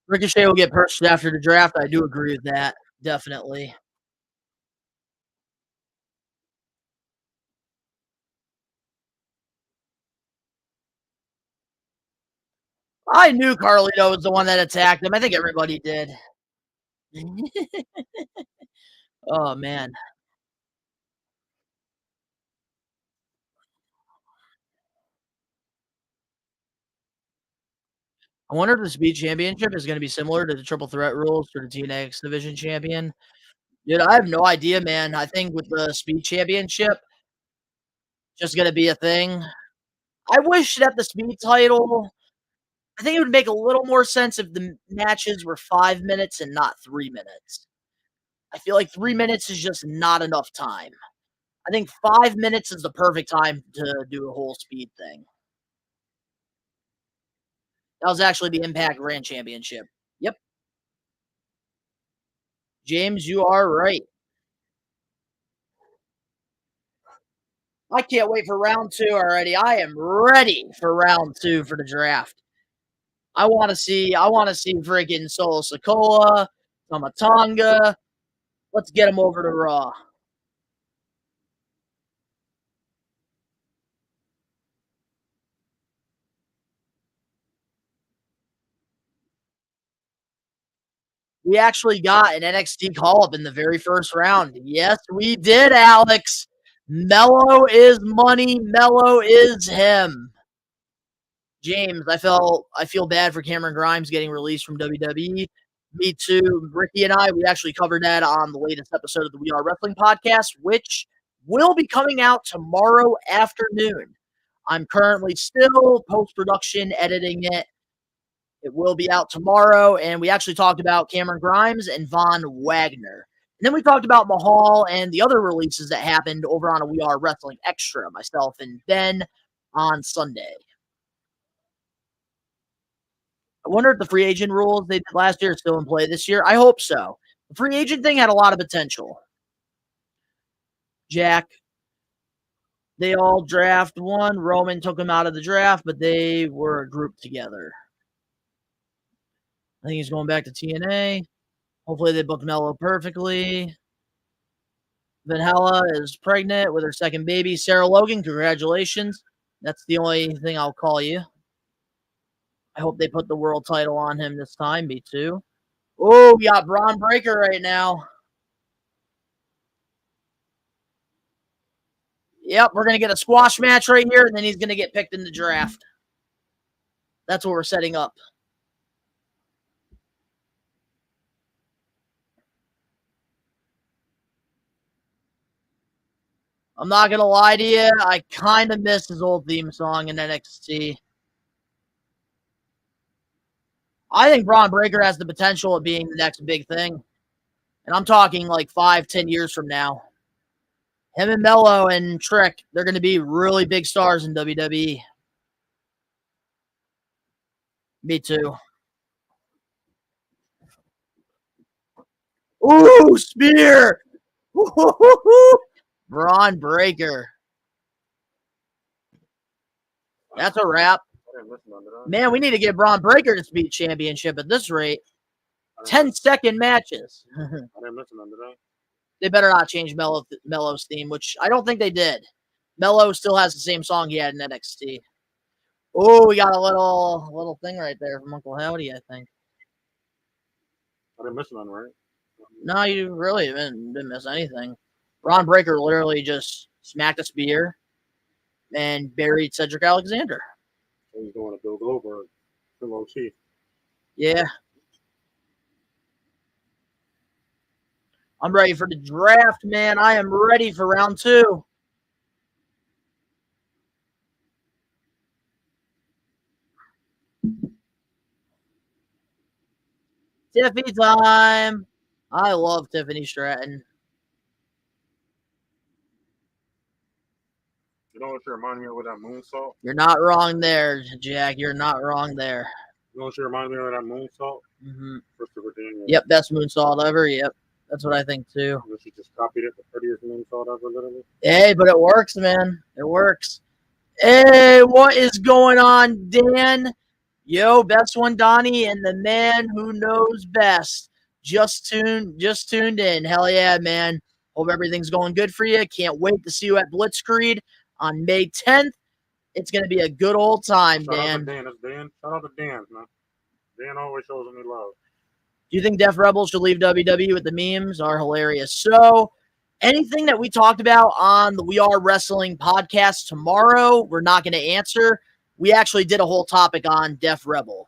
Ricochet will get purchased after the draft. I do agree with that. Definitely. I knew Carlito was the one that attacked him. I think everybody did. Oh, man. I wonder if the Speed Championship is going to be similar to the Triple Threat rules for the TNX Division Champion. Dude, I have no idea, man. I think with the Speed Championship, just going to be a thing. I wish that the Speed title, I think it would make a little more sense if the matches were 5 minutes and not 3 minutes. I feel like 3 minutes is just not enough time. I think 5 minutes is the perfect time to do a whole speed thing. That was actually the Impact Grand Championship. Yep. James, you are right. I can't wait for round 2 already. I am ready for round 2 for the draft. I want to see freaking Solo Sikoa, Tamatanga. Let's get him over to Raw. We actually got an NXT call-up in the very first round. Yes, we did, Alex. Mello is money. Mello is him. James, I feel bad for Cameron Grimes getting released from WWE. Me too. Ricky and I, we actually covered that on the latest episode of the We Are Wrestling podcast, which will be coming out tomorrow afternoon. I'm currently still post-production editing it. It will be out tomorrow, and we actually talked about Cameron Grimes and Von Wagner. And then we talked about Mahal and the other releases that happened over on a We Are Wrestling Extra, myself and Ben, on Sunday. I wonder if the free agent rules they did last year are still in play this year. I hope so. The free agent thing had a lot of potential. Jack, they all draft one. Roman took them out of the draft, but they were grouped together. I think he's going back to TNA. Hopefully they booked Mello perfectly. Vanhella is pregnant with her second baby. Sarah Logan, congratulations. That's the only thing I'll call you. I hope they put the world title on him this time. Me too. Oh, we got Braun Breaker right now. Yep, we're going to get a squash match right here, and then he's going to get picked in the draft. That's what we're setting up. I'm not going to lie to you. I kind of miss his old theme song in NXT. I think Braun Breaker has the potential of being the next big thing. And I'm talking like 5-10 years from now. Him and Mello and Trick, they're going to be really big stars in WWE. Me too. Ooh, spear! Braun Breaker. That's a wrap. Man, we need to get Braun Breaker to Speed Championship at this rate. 10-second matches. I didn't miss none today. They better not change Mello's theme, which I don't think they did. Mello still has the same song he had in NXT. Oh, we got a little thing right there from Uncle Howdy, I think. I didn't miss none, right? No, you really didn't miss anything. Braun Breaker literally just smacked a spear and buried Cedric Alexander. So he's going to Bill Goldberg, Hello Chief. Yeah. I'm ready for the draft, man. I am ready for round 2. Tiffy time. I love Tiffany Stratton. You know what you remind me of with that moonsault? You're not wrong there, Jack. You're not wrong there. You know what you remind me of that moonsault? Mm-hmm. Christopher Daniels. Yep, best moonsault ever. Yep, that's what I think too. She just copied it, the prettiest moonsault ever, literally. Hey, but it works, man. It works. Hey, what is going on, Dan? Yo, best one, Donnie, and the man who knows best. Just tuned in. Hell yeah, man. Hope everything's going good for you. Can't wait to see you at Blitzkrieg on May 10th. It's going to be a good old time, Shout Dan. out to Dan. It's Dan. Shout out to Dan, man. Dan always shows me love. Do you think Def Rebels should leave WWE with the memes? Are hilarious. So, anything that we talked about on the We Are Wrestling podcast tomorrow, we're not going to answer. We actually did a whole topic on Def Rebel.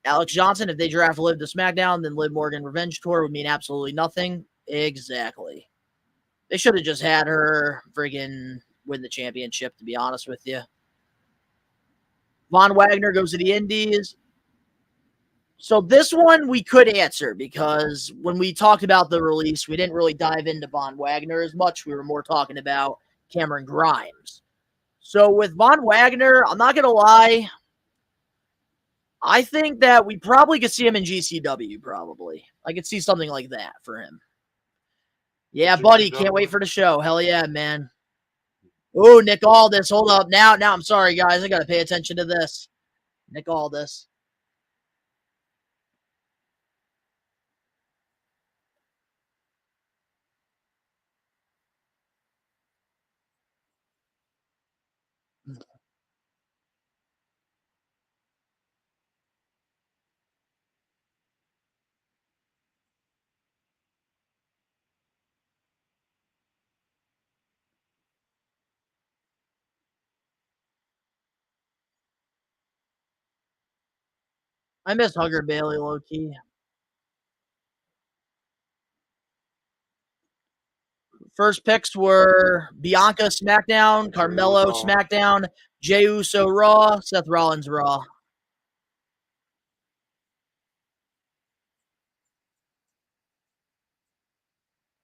Alex Johnson, if they draft Liv to SmackDown, then Liv Morgan Revenge Tour would mean absolutely nothing. Exactly. They should have just had her friggin' win the championship, to be honest with you. Von Wagner goes to the Indies. So this one we could answer because when we talked about the release, we didn't really dive into Von Wagner as much. We were more talking about Cameron Grimes. So with Von Wagner, I'm not going to lie. I think that we probably could see him in GCW, probably. I could see something like that for him. Yeah, buddy, can't wait for the show. Hell yeah, man. Oh, Nick Aldis, hold up. Now, I'm sorry, guys. I got to pay attention to this. Nick Aldis. I miss Hugger Bailey low-key. First picks were Bianca Smackdown, Carmelo Smackdown, Jey Uso Raw, Seth Rollins Raw. I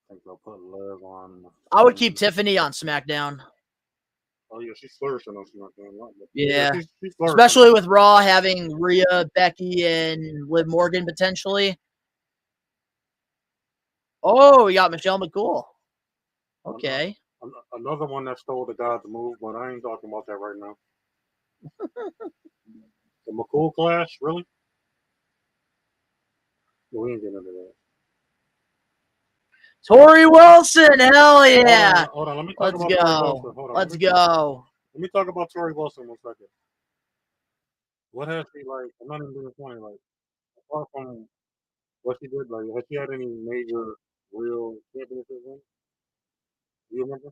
think they'll put Liv on. I would keep Tiffany on SmackDown. Oh yeah, she's flourishing on SmackDown. Yeah. She's Especially with Raw having Rhea, Becky, and Liv Morgan potentially. Oh, we got Michelle McCool. Okay. Another one that stole the God's move, but I ain't talking about that right now. The McCool Clash, really? We ain't getting into that. Tori Wilson, hell yeah. Hold on. Let me talk Let's about Tori go. Wilson. Hold on. Let's go. Let me talk about Tori Wilson 1 second. What has she like? I'm not even being funny. Like, apart from what she did, like, has she had any major, real championship wins? Do you remember?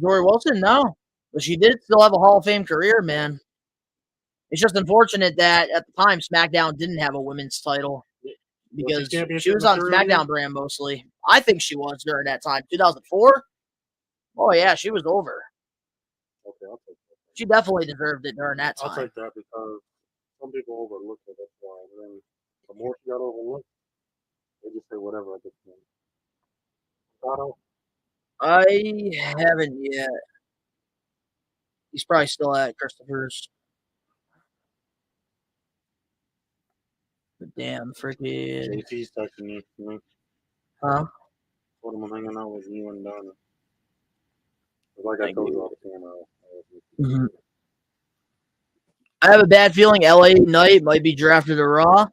Tori Wilson, no. But she did still have a Hall of Fame career, man. It's just unfortunate that at the time SmackDown didn't have a women's title because she was on SmackDown brand mostly. I think she was during that time. 2004? Oh, yeah, she was over. Okay, I'll take that. She definitely deserved it during that time. I'll take that because some people overlooked it. That's why. And then the more she got overlooked, they just say whatever at this point. Otto? I haven't yet. He's probably still at Christopher's. But damn, freaking. JT's texting me. Huh? Told him I'm hanging out with you and Donnie. Like I told you off camera. Mm-hmm. I have a bad feeling LA Knight might be drafted to Raw.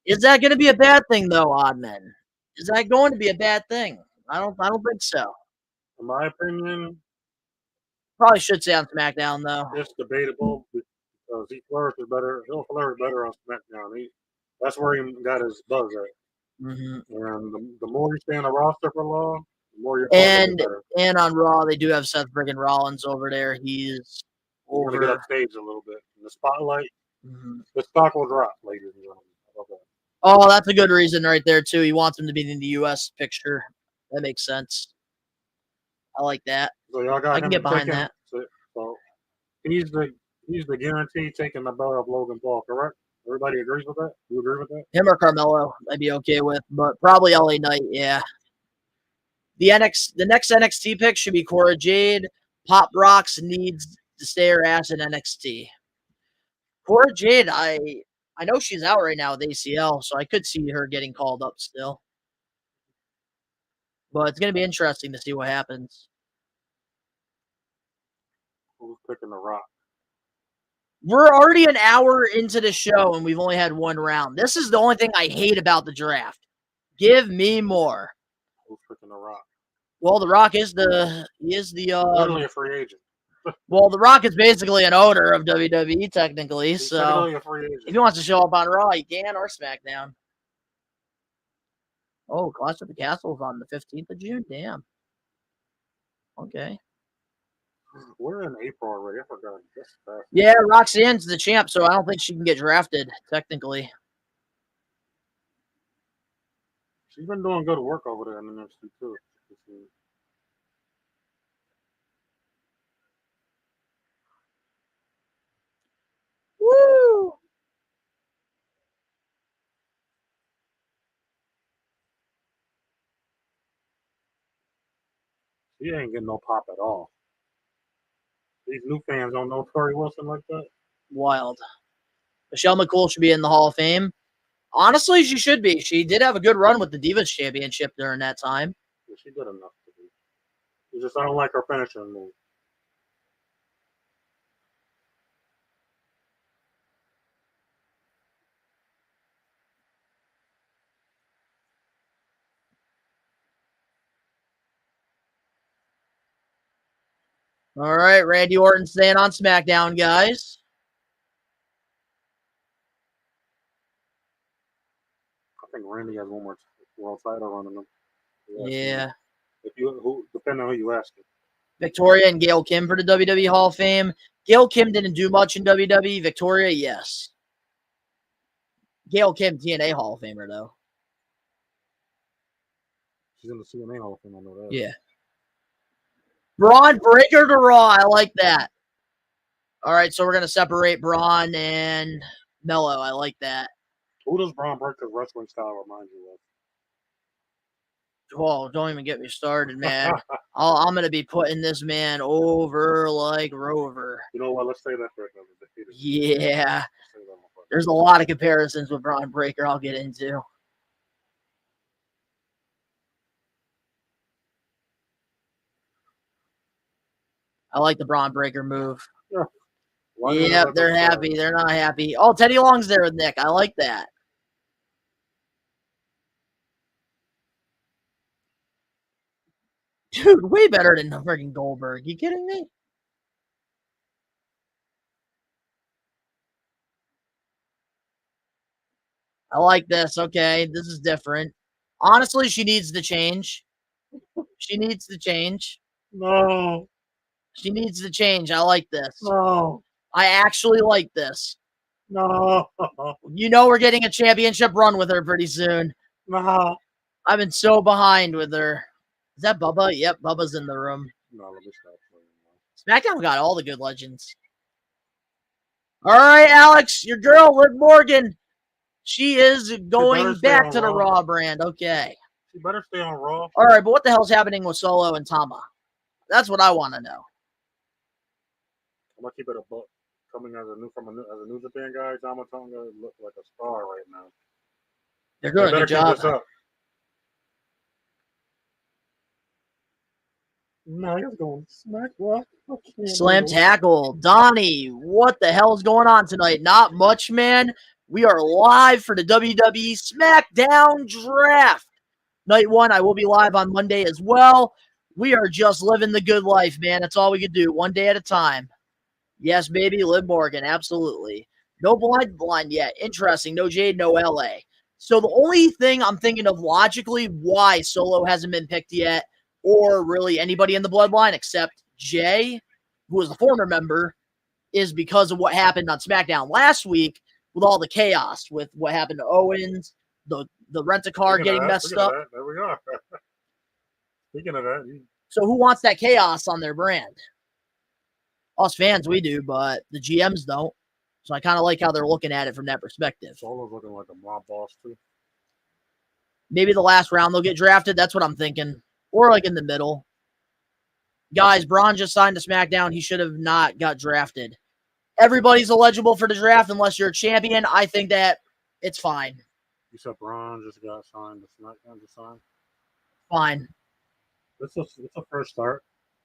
Is that going to be a bad thing, though, Oddman? Is that going to be a bad thing? I don't think so. In my opinion, probably should stay on SmackDown though. It's debatable because he flourishes better. He'll flourish better on SmackDown. That's where he got his buzz at. Mm-hmm. And the more you stay on the roster for long, the more you're better. And on Raw, they do have Seth friggin' Rollins over there. He's over. Going to get upstage a little bit in the spotlight. Mm-hmm. The stock will drop, ladies and gentlemen. Okay. Oh, that's a good reason right there too. He wants him to be in the U.S. picture. That makes sense. I like that. So y'all got I can get behind that. So he's the guarantee taking the belt of Logan Paul, correct? Everybody agrees with that? You agree with that? Him or Carmelo, I'd be okay with, but probably LA Knight, yeah. The next NXT pick should be Cora Jade. Pop Rocks needs to stay her ass in NXT. Cora Jade, I know she's out right now with ACL, so I could see her getting called up still. But it's going to be interesting to see what happens. Who's picking the Rock? We're already an hour into the show, and we've only had one round. This is the only thing I hate about the draft. Give me more. Who's picking the Rock? Well, the Rock is literally a free agent. Well, the Rock is basically an owner of WWE technically. He's so a free agent. If he wants to show up on Raw, he can, or SmackDown. Oh, Clash of the Castles on the 15th of June. Damn. Okay. We're in April already. I forgot. Yeah, Roxanne's the champ, so I don't think she can get drafted, technically. She's been doing good work over there in the NXT, too. Woo! He ain't getting no pop at all. These new fans don't know Tori Wilson like that. Wild. Michelle McCool should be in the Hall of Fame. Honestly, she should be. She did have a good run with the Divas Championship during that time. Yeah, she did enough to be. It's just I don't like her finishing move. All right, Randy Orton staying on SmackDown, guys. I think Randy has one more world title running him. Yeah. Depending on who you ask him. Victoria and Gail Kim for the WWE Hall of Fame. Gail Kim didn't do much in WWE. Victoria, yes. Gail Kim, TNA Hall of Famer, though. She's in the CNA Hall of Fame, I know that. Yeah. Braun Breaker to Raw. I like that. All right, so we're going to separate Braun and Mello. I like that. Who does Braun Breaker's wrestling style remind you of? Whoa, don't even get me started, man. I'm going to be putting this man over like Rover. You know what? Let's say that for another day. Yeah. There's a lot of comparisons with Braun Breaker I'll get into. I like the Braun Breaker move. Yeah. Yep, they're happy. They're not happy. Oh, Teddy Long's there with Nick. I like that. Dude, way better than freaking Goldberg. You kidding me? I like this. Okay, this is different. Honestly, she needs to change. She needs to change. No. She needs to change. I like this. No. I actually like this. No. You know we're getting a championship run with her pretty soon. No. I've been so behind with her. Is that Bubba? Yep, Bubba's in the room. No, let me stop playing. SmackDown got all the good legends. All right, Alex, your girl, Liv Morgan. She is going back to the Raw brand. Okay. She better stay on Raw. All right, but what the hell's happening with Solo and Tama? That's what I want to know. I'm gonna keep it a book. Coming as a New Japan guy, Tama Tonga look like a star right now. They're doing a good job. No, he's going smack. What? Slam tackle. Donnie, what the hell is going on tonight? Not much, man. We are live for the WWE Smackdown Draft. Night 1, I will be live on Monday as well. We are just living the good life, man. That's all we can do, one day at a time. Yes, baby, Liv Morgan, absolutely. No blind yet. Interesting. No Jade, no LA. So the only thing I'm thinking of logically why Solo hasn't been picked yet, or really anybody in the Bloodline except Jay, who was a former member, is because of what happened on SmackDown last week with all the chaos with what happened to Owens, the rent-a-car getting messed up. There we are. Speaking of that. So who wants that chaos on their brand? Us fans, we do, but the GMs don't. So I kind of like how they're looking at it from that perspective. Solo's looking like a mob boss, too. Maybe the last round they'll get drafted. That's what I'm thinking. Or like in the middle. Guys, Braun just signed to SmackDown. He should have not got drafted. Everybody's eligible for the draft unless you're a champion. I think that it's fine. You said Braun just got signed to SmackDown to sign? Fine. It's a first start.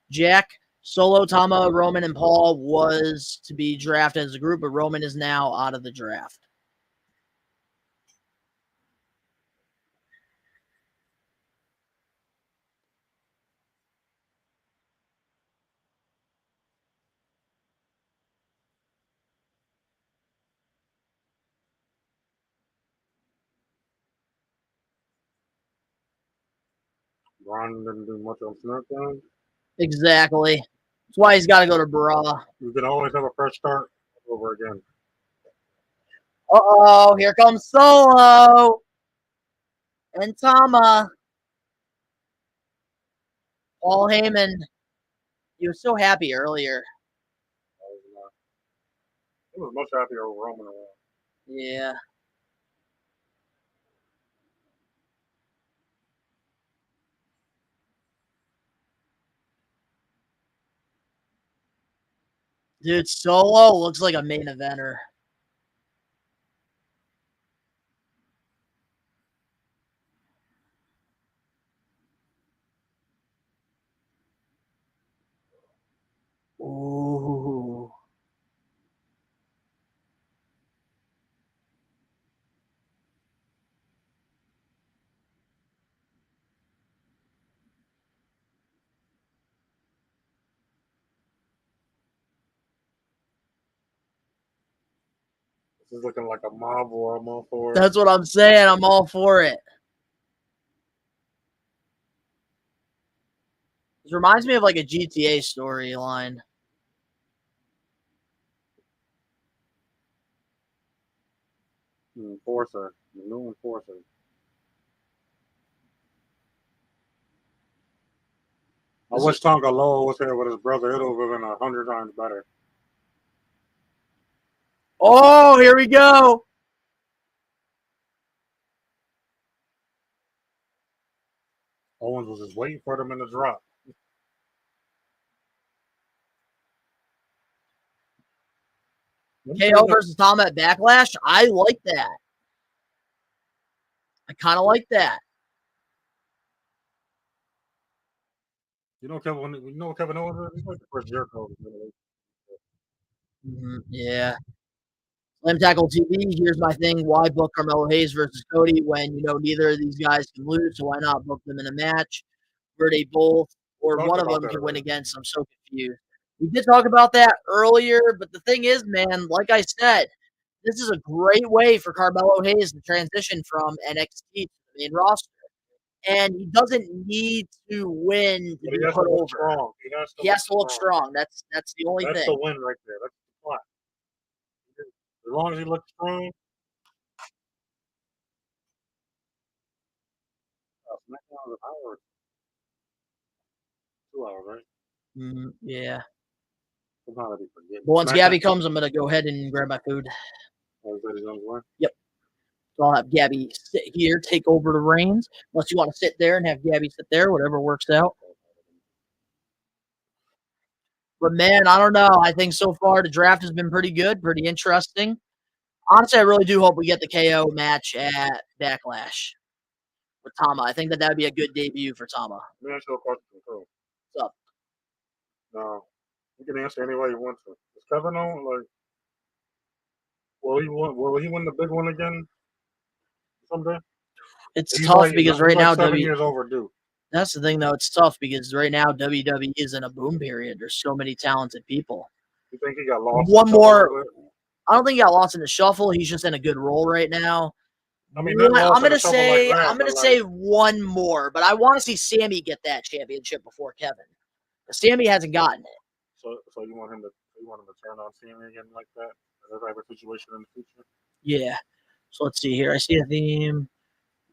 Jack, Solo, Tama, Roman, and Paul was to be drafted as a group, but Roman is now out of the draft. Braun didn't do much on SmackDown. Exactly. That's why he's got to go to Raw. You can always have a fresh start over again. Uh-oh, here comes Solo. And Tama. Paul Heyman. He was so happy earlier. He was much happier with Roman around. Yeah. Dude, Solo looks like a main eventer. Ooh. This is looking like a mob war. I'm all for it. That's what I'm saying. I'm all for it. This reminds me of like a GTA storyline. Enforcer. The new enforcer. I wish Tonga Loa was here with his brother. It would have been 100 times better. Oh, here we go. Owens was just waiting for them in the drop. KO versus Tom at Backlash. I like that. I kind of like that. You know Kevin Owens is? He's like the first Jericho. Yeah. Slam Tackle TV, here's my thing. Why book Carmelo Hayes versus Cody when you know neither of these guys can lose? So why not book them in a match where they both or one of them can win against? I'm so confused. We did talk about that earlier, but the thing is, man, like I said, this is a great way for Carmelo Hayes to transition from NXT to the main roster. And he doesn't need to win to be put over. Strong. He has to look strong. That's the only thing. That's the win right there. That's the plot. As long as he looks strong. Smackdown is an hour. 2 hours, right? Yeah. Somehow I forget. But once Gabby comes, I'm gonna go ahead and grab my food. Yep. So I'll have Gabby sit here, take over the reins. Unless you want to sit there and have Gabby sit there, whatever works out. But man, I don't know. I think so far the draft has been pretty good, pretty interesting. Honestly, I really do hope we get the KO match at Backlash with Tama. I think that would be a good debut for Tama. Let me ask you a question, too. What's up? No, you can answer any way you want to. Is Kevin on? Like, will he win the big one again someday? It's tough because right now 7 years overdue. That's the thing, though. It's tough because right now WWE is in a boom period. There's so many talented people. You think he got lost? One more. I don't think he got lost in the shuffle. He's just in a good role right now. I mean, I'm gonna say one more, but I want to see Sammy get that championship before Kevin. Sammy hasn't gotten it. So you want him to turn on Sammy again like that? That type of situation in the future? Yeah. So let's see here. I see a theme.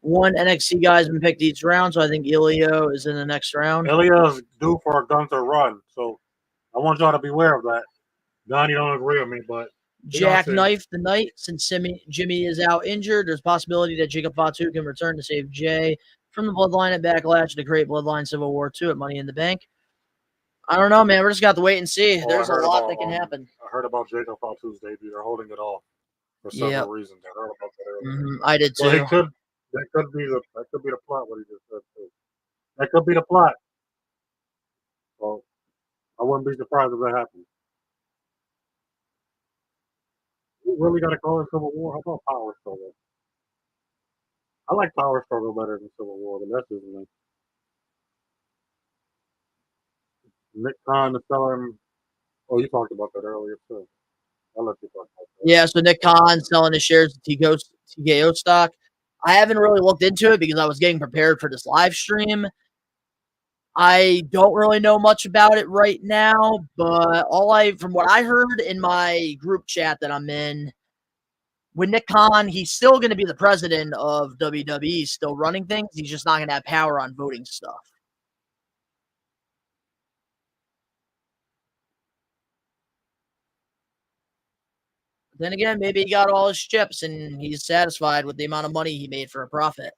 One NXT guy's been picked each round, so I think Ilio is in the next round. Ilio's due for a Gunther run, so I want y'all to be aware of that. Donnie don't agree with me, but Jackknife the Knight. Since Jimmy is out injured, there's a possibility that Jacob Fatu can return to save Jay from the Bloodline at Backlash to create Bloodline Civil War 2 at Money in the Bank. I don't know, man. We're just got to wait and see. There's a lot that can happen. I heard about Jacob Fatu's debut. They're holding it off for several reasons. I heard about that earlier. I did too. So that could be the plot. What he just said too. That could be the plot. Well, I wouldn't be surprised if that happened. We really got to call it Civil War. How about Power Struggle? I like Power Struggle better than Civil War, but that's just me. Nick Khan is selling. Oh, you talked about that earlier too. I'll let you talk about that. Yeah, so Nick Khan selling his shares of TKO stock. I haven't really looked into it because I was getting prepared for this live stream. I don't really know much about it right now, but from what I heard in my group chat that I'm in, with Nick Khan, he's still going to be the president of WWE, still running things. He's just not going to have power on voting stuff. Then again, maybe he got all his chips and he's satisfied with the amount of money he made for a profit.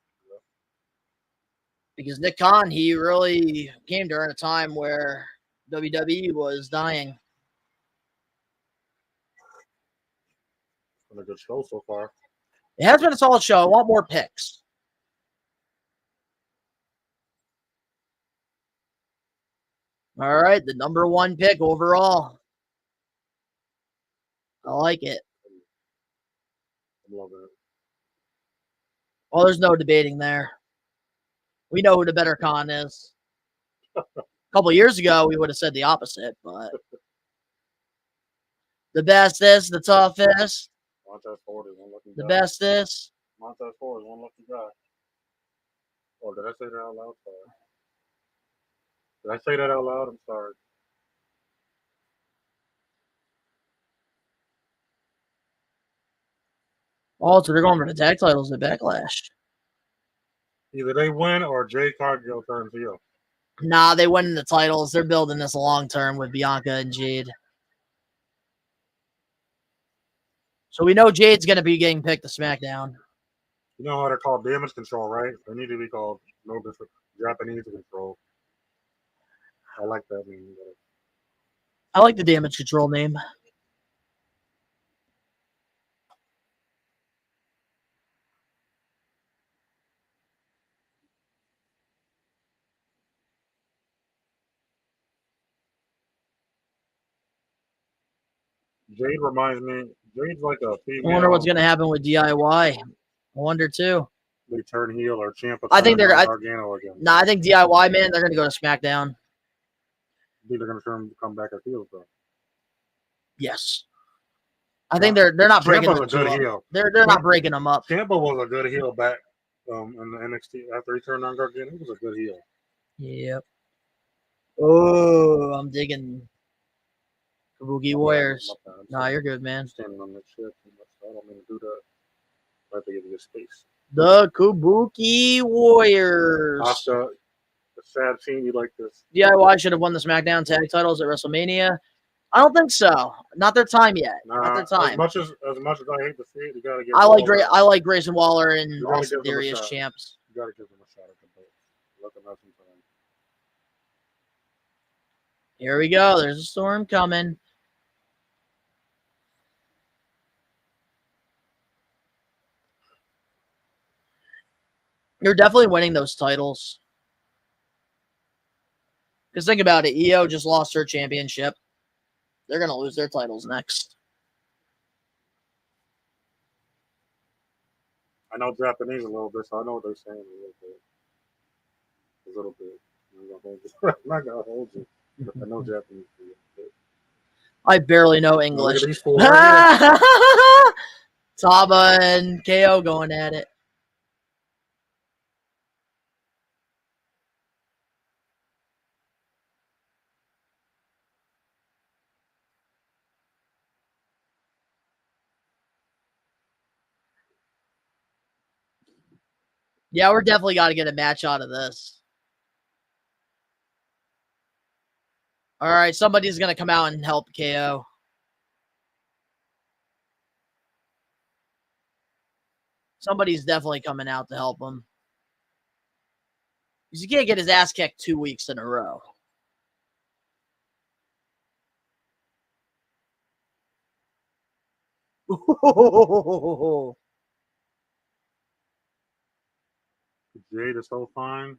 Because Nick Khan, he really came during a time where WWE was dying. Been a good show so far. It has been a solid show. I want more picks. All right, the number 1 pick overall. I like it. I'm loving it. Well, there's no debating there. We know who the better con is. A couple years ago, we would have said the opposite, but the bestest, the toughest, Montez Ford is one lucky the guy. bestest. Montez Ford is one lucky guy. Oh, did I say that out loud? Sorry. Did I say that out loud? I'm sorry. Oh, so they're going for the tag titles at Backlash. Either they win or Jay Cargill turns heel. Nah, they win the titles. They're building this long term with Bianca and Jade. So we know Jade's going to be getting picked to SmackDown. You know how they're called damage control, right? They need to be called Japanese control. I like that name. I like the damage control name. Jade reminds me. Jade's like a I female. wonder what's going to happen with DIY. I wonder too. They turn heel or Ciampa. I think they're. Gargano again. Nah, I think DIY, man, they're going to go to SmackDown. I think they're going to come back as heels though. Yes. I think they're not breaking Ciampa's them a good up. heel. They're not breaking them up. Ciampa was a good heel back in the NXT after he turned on Gargano. He was a good heel. Yep. Oh, I'm digging Kabuki Warriors. Nah, you're good, man. Standing on that shit too much. I don't mean to do that. I have to give you space. The Kabuki Warriors. Asuka, the sad scene. You like this? DIY should have won the SmackDown tag titles at WrestleMania. I don't think so. Not their time yet. Not their time. As much as I hate to see it, you gotta give. I like Grayson Waller and You gotta Austin give them a Theory as shot. champs. You gotta give them a shot at the boat. Let them have some time. Here we go. There's a storm coming. You're definitely winning those titles. Because think about it. EO just lost her championship. They're going to lose their titles next. I know Japanese a little bit, so I know what they're saying a little bit. I'm not gonna hold you. I know Japanese a little bit. I barely know Look English. at these four right Taba and KO going at it. Yeah, we're definitely got to get a match out of this. All right, somebody's going to come out and help KO. Somebody's definitely coming out to help him. Because you can't get his ass kicked 2 weeks in a row. Jade is so fine.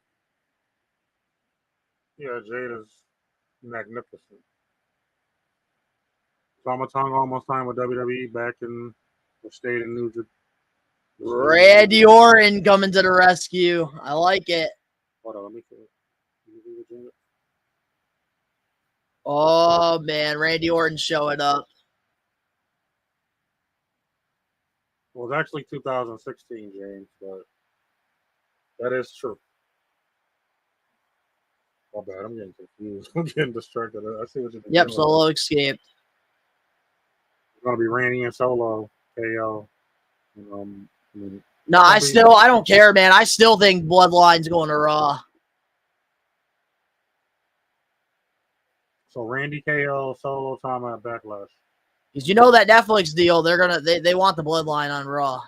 Yeah, Jade is magnificent. Tama Tonga almost signed with WWE back in the state of New Jersey. Randy Orton coming to the rescue. I like it. Hold on, let me see. Oh, man. Randy Orton showing up. Well, it's actually 2016, James, but that is true. My bad, I'm getting confused. I'm getting distracted. I see what you're doing. Yep, Solo escaped. It's gonna be Randy and Solo, KO. No, I don't care, man. I still think Bloodline's going to Raw. So Randy, KO, Solo, Tama at Backlash. Because you know that Netflix deal, they want the Bloodline on Raw.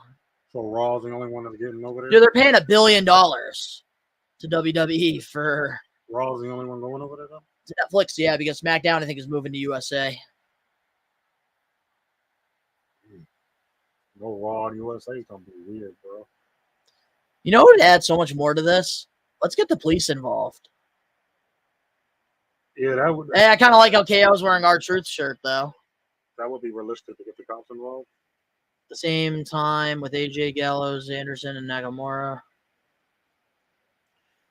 So Raw's the only one that's getting over there? Dude, they're paying $1 billion to WWE for Raw's the only one going over there, though? to Netflix, yeah, because SmackDown, I think, is moving to USA. No Raw and USA company. Weird, bro. You know what would add so much more to this? Let's get the police involved. Yeah, that would Hey, I kind of like how KO's wearing our Truth shirt, though. that would be realistic to get the cops involved. At the same time with AJ Gallows, Anderson, and Nakamura.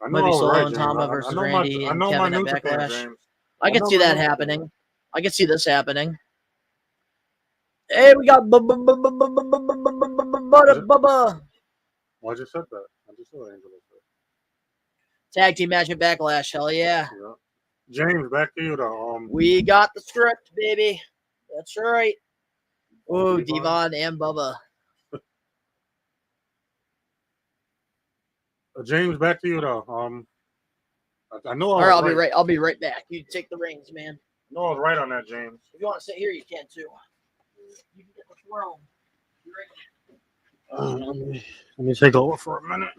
I know Might I be was Solo right, and James. Tama I versus know Randy I and know my Kevin at New Japan, Backlash. James. I could know see my that New happening. Japan. I could see this happening. Hey, we got Bubba. Well, I just said that. I just said Angela said. Tag team match at Backlash. Hell yeah. Yeah. James, back to you though. We got the script, baby. That's right. Ooh, Devon. Devon and Bubba. James, back to you though. I know I All was right, right. I'll be right back. You take the reins, man. I know I was right on that, James. If you want to sit here, you can too. You can get the throne. You're right. Let me take over for a minute.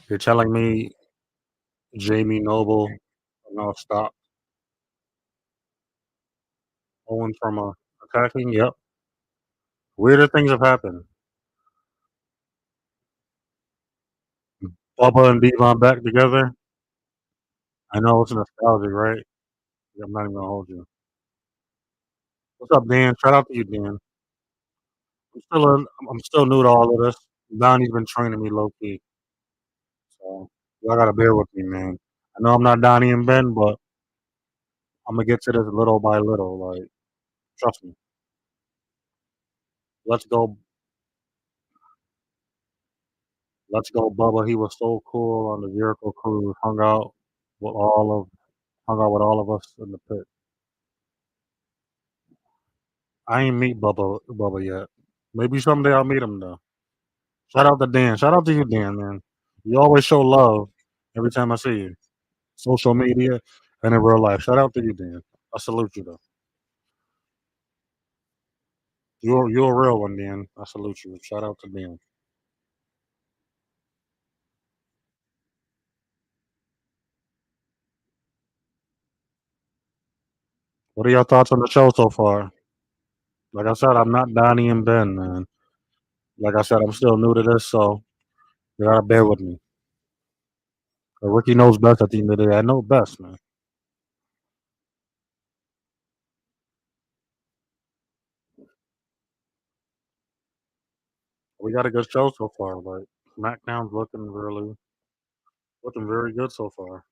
You're telling me Jamie Noble, no stop. Owen from attacking? Yep. Weirder things have happened. Bubba and Devon back together. I know it's nostalgic, right? I'm not even gonna hold you. What's up, Dan? Shout out to you, Dan. I'm still new to all of this. Donnie's been training me low key, so y'all gotta bear with me, man. I know I'm not Donnie and Ben, but I'm gonna get to this little by little. Like, trust me. Let's go, let's go, Bubba. He was so cool on the Jericho cruise. Hung out with all of us in the pit. I ain't meet Bubba yet. Maybe someday I'll meet him though. Shout out to Dan. Shout out to you, Dan, man. You always show love every time I see you. Social media and in real life. Shout out to you, Dan. I salute you though. You're a real one, Dan. I salute you. Shout out to Dan. What are your thoughts on the show so far? Like I said, I'm not Donnie and Ben, man. Like I said, I'm still new to this, so you gotta bear with me. Ricky knows best at the end of the day. I know best, man. We got a good show so far. Like SmackDown's looking very good so far.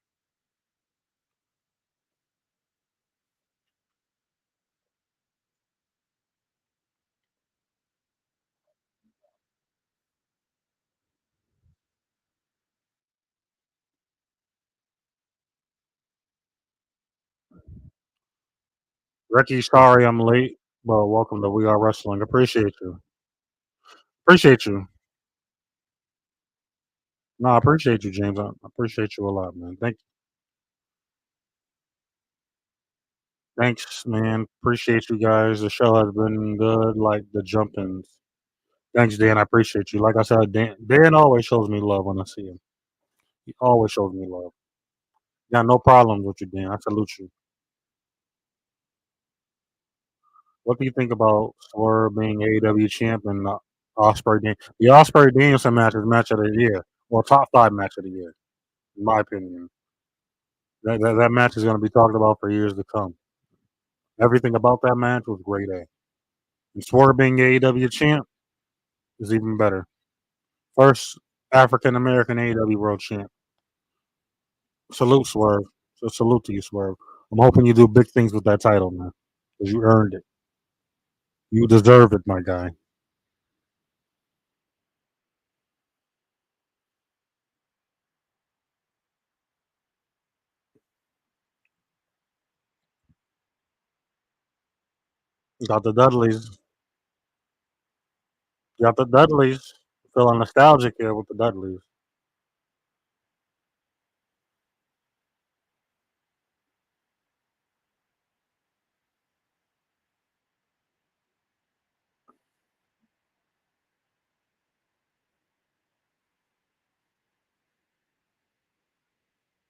Ricky, sorry I'm late, but welcome to We Are Wrestling. Appreciate you. Appreciate you. No, I appreciate you, James. I appreciate you a lot, man. Thanks, man. Appreciate you guys. The show has been good, like the jumpins. Thanks, Dan. I appreciate you. Like I said, Dan always shows me love when I see him. He always shows me love. Got no problems with you, Dan. I salute you. What do you think about Swerve being AEW champ and Osprey Dan? The Osprey Danielson match is match of the year, well, top five match of the year, in my opinion. That match is going to be talked about for years to come. Everything about that match was grade A. And Swerve being AEW champ is even better. First African American AEW world champ. Salute, Swerve. So salute to you, Swerve. I'm hoping you do big things with that title, man, because you earned it. You deserve it, my guy. Got the Dudleys. Got the Dudleys. Feeling nostalgic here with the Dudleys.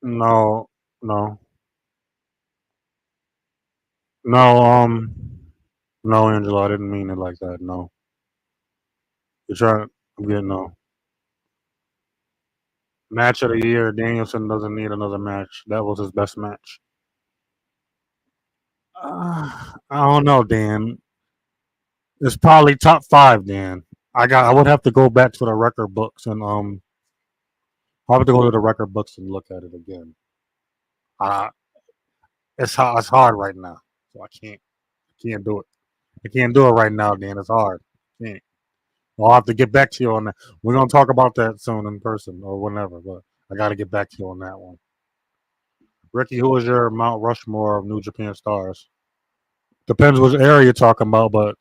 No, no. No, no, Angela, I didn't mean it like that. No, you're trying. I'm getting no match of the year. Danielson doesn't need another match. That was his best match. I don't know, Dan. It's probably top 5, Dan. I would have to go back to the record books and I have to go to the record books and look at it again. Uh it's hard right now, so I can't do it. I can't do it right now, Dan. It's hard. Can't. I'll have to get back to you on that. We're gonna talk about that soon in person or whenever, but I got to get back to you on that one. Ricky, who is your Mount Rushmore of New Japan stars? Depends which area you're talking about, but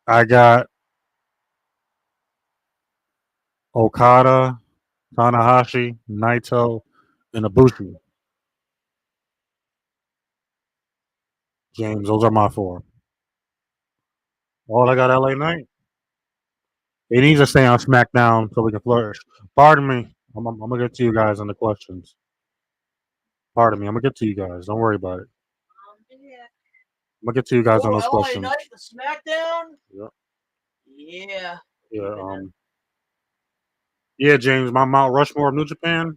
I got Okada, Tanahashi, Naito, and Ibushi. James, those are my 4. Oh, I got LA Knight. He needs to stay on SmackDown so we can flourish. Pardon me. I'm gonna get to you guys on the questions. Pardon me. I'm gonna get to you guys. Don't worry about it. I'm gonna get to you guys on those LA questions. Knight, the SmackDown. Yep. Yeah. Yeah. Yeah, James. My Mount Rushmore of New Japan: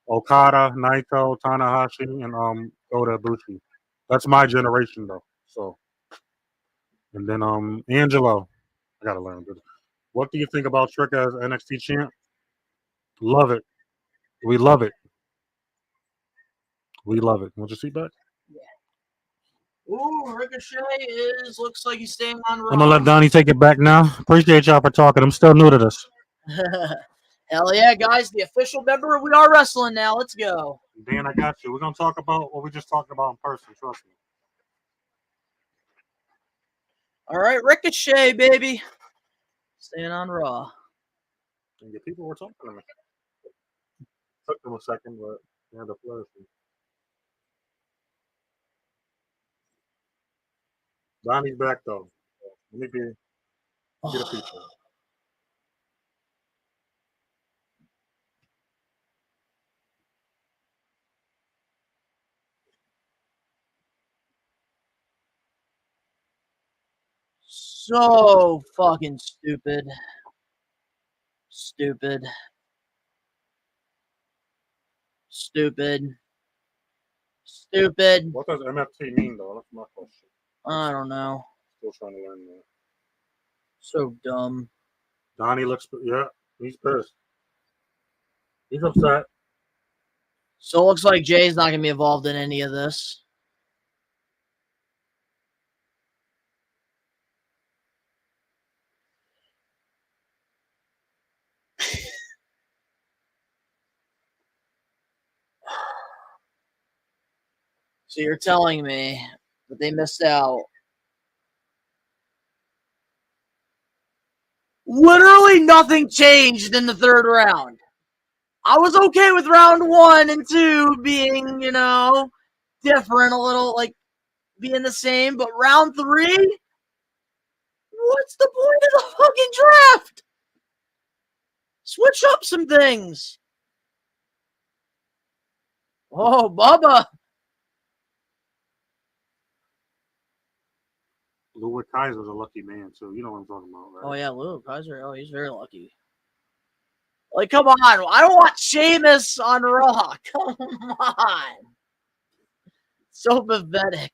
Okada, Naito, Tanahashi, and Kota Ibushi. That's my generation, though. So, and then Angelo. I gotta learn this. What do you think about Trick as NXT champ? Love it. We love it. We love it. Want your seat back? Ooh, Ricochet looks like he's staying on Raw. I'm gonna let Donnie take it back now. Appreciate y'all for talking. I'm still new to this. Hell yeah, guys. The official member of We Are Wrestling now. Let's go. Dan, I got you. We're gonna talk about what we just talked about in person. Trust me. All right, Ricochet, baby. Staying on Raw. And the people were talking to me. Took them a second, but they had to flourish. Donnie's back though. Let me get a picture. So fucking stupid. Stupid. Stupid. Stupid. What does MFT mean though? That's my question. I don't know. Still trying to learn that. So dumb. Donnie looks, yeah, he's pissed. He's upset. So it looks like Jay's not going to be involved in any of this. So you're telling me that they missed out. Literally nothing changed in the 3rd round. I was okay with round 1 and 2 being, different a little, like being the same, but round 3? What's the point of the fucking draft? Switch up some things. Oh, Bubba. Ludwig Kaiser's a lucky man too. You know what I'm talking about, right? Oh yeah, Ludwig Kaiser. Oh, he's very lucky. Like, come on. I don't want Sheamus on Raw. Come on. So pathetic.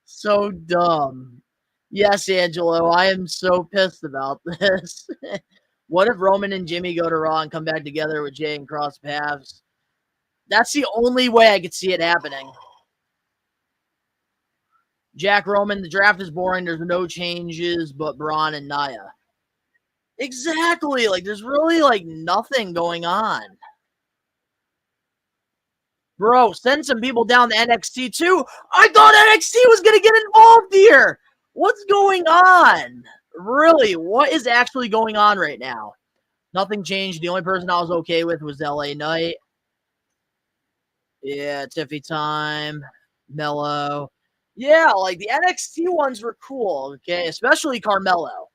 So dumb. Yes, Angelo, I am so pissed about this. What if Roman and Jimmy go to Raw and come back together with Jay and cross paths? That's the only way I could see it happening. Jack Roman, the draft is boring. There's no changes but Braun and Nia. Exactly. Like, there's really, nothing going on. Bro, send some people down to NXT too. I thought NXT was going to get involved here. What's going on? Really, what is actually going on right now? Nothing changed. The only person I was okay with was LA Knight. Yeah, Tiffy Time, Mello. Yeah, the NXT ones were cool, okay? Especially Carmelo.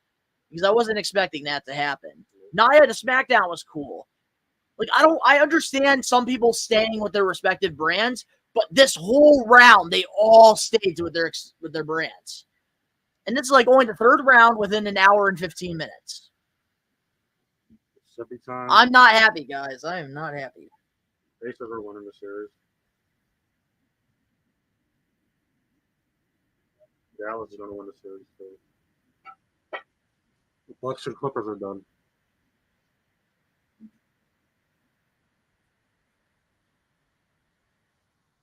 Because I wasn't expecting that to happen. Nia to SmackDown was cool. I understand some people staying with their respective brands, But this whole round, they all stayed with their brands. And it's like only the third round within an hour and 15 minutes. Mississippi time. I'm not happy, guys. I am not happy. Aces are winning the series. Dallas is going to win the series too. The Bucks and Clippers are done.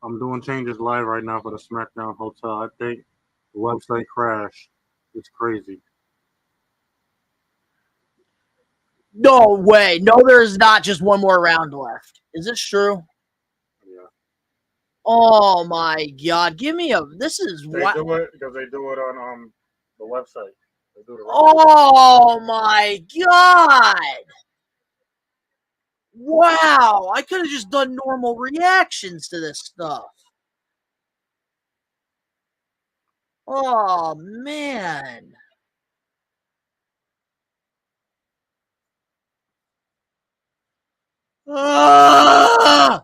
I'm doing changes live right now for the Smackdown Hotel. I think the website crashed. It's crazy. No way. No, there's not just one more round left. Is this true? Yeah. Oh my God! Give me a. This is They what. do it because they do it on the website. They do it. Oh my God! Wow! I could have just done normal reactions to this stuff. Oh man! Ah!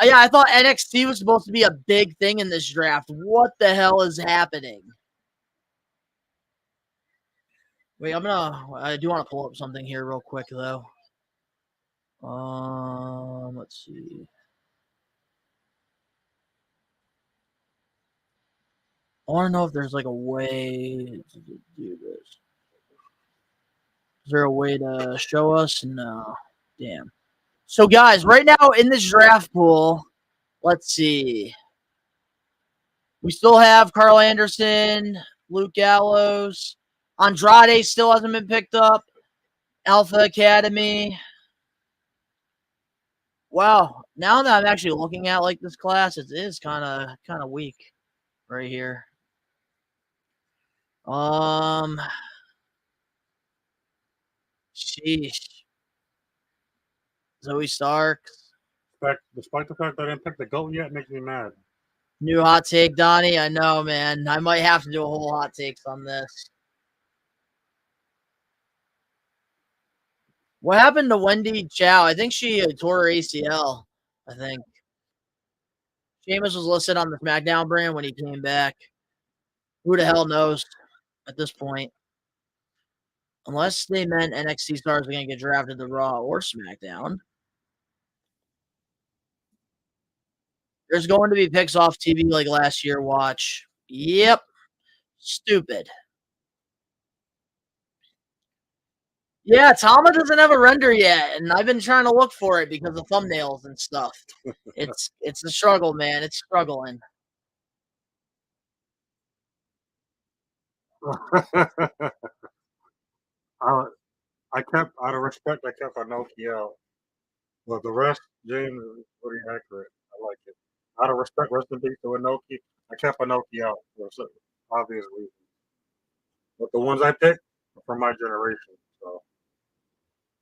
Yeah, I thought NXT was supposed to be a big thing in this draft. What the hell is happening? Wait, I do want to pull up something here real quick though. Let's see. I want to know if there's like a way to do this. Is there a way to show us? No. Damn. So guys, right now in this draft pool, let's see. We still have Carl Anderson, Luke Gallows, Andrade still hasn't been picked up. Alpha Academy. Wow. Now that I'm actually looking at like this class, it is kind of weak right here. Sheesh. Zoe Starks. Despite the fact that I didn't pick the GOAT yet, makes me mad. New hot take, Donnie. I know, man. I might have to do a whole hot takes on this. What happened to Wendy Chow? I think she tore her ACL. I think. Sheamus was listed on the Smackdown brand when he came back. Who the hell knows at this point? Unless they meant NXT stars are going to get drafted to Raw or SmackDown. There's going to be picks off TV like last year. Watch. Yep. Stupid. Yeah, Tama doesn't have a render yet, and I've been trying to look for it because of thumbnails and stuff. It's a struggle, man. It's struggling. I kept, out of respect, I kept Anoki out. But the rest, James, is pretty accurate. I like it. Out of respect, rest in peace to Anoki, I kept Anoki out for obvious reasons. But the ones I picked are from my generation. So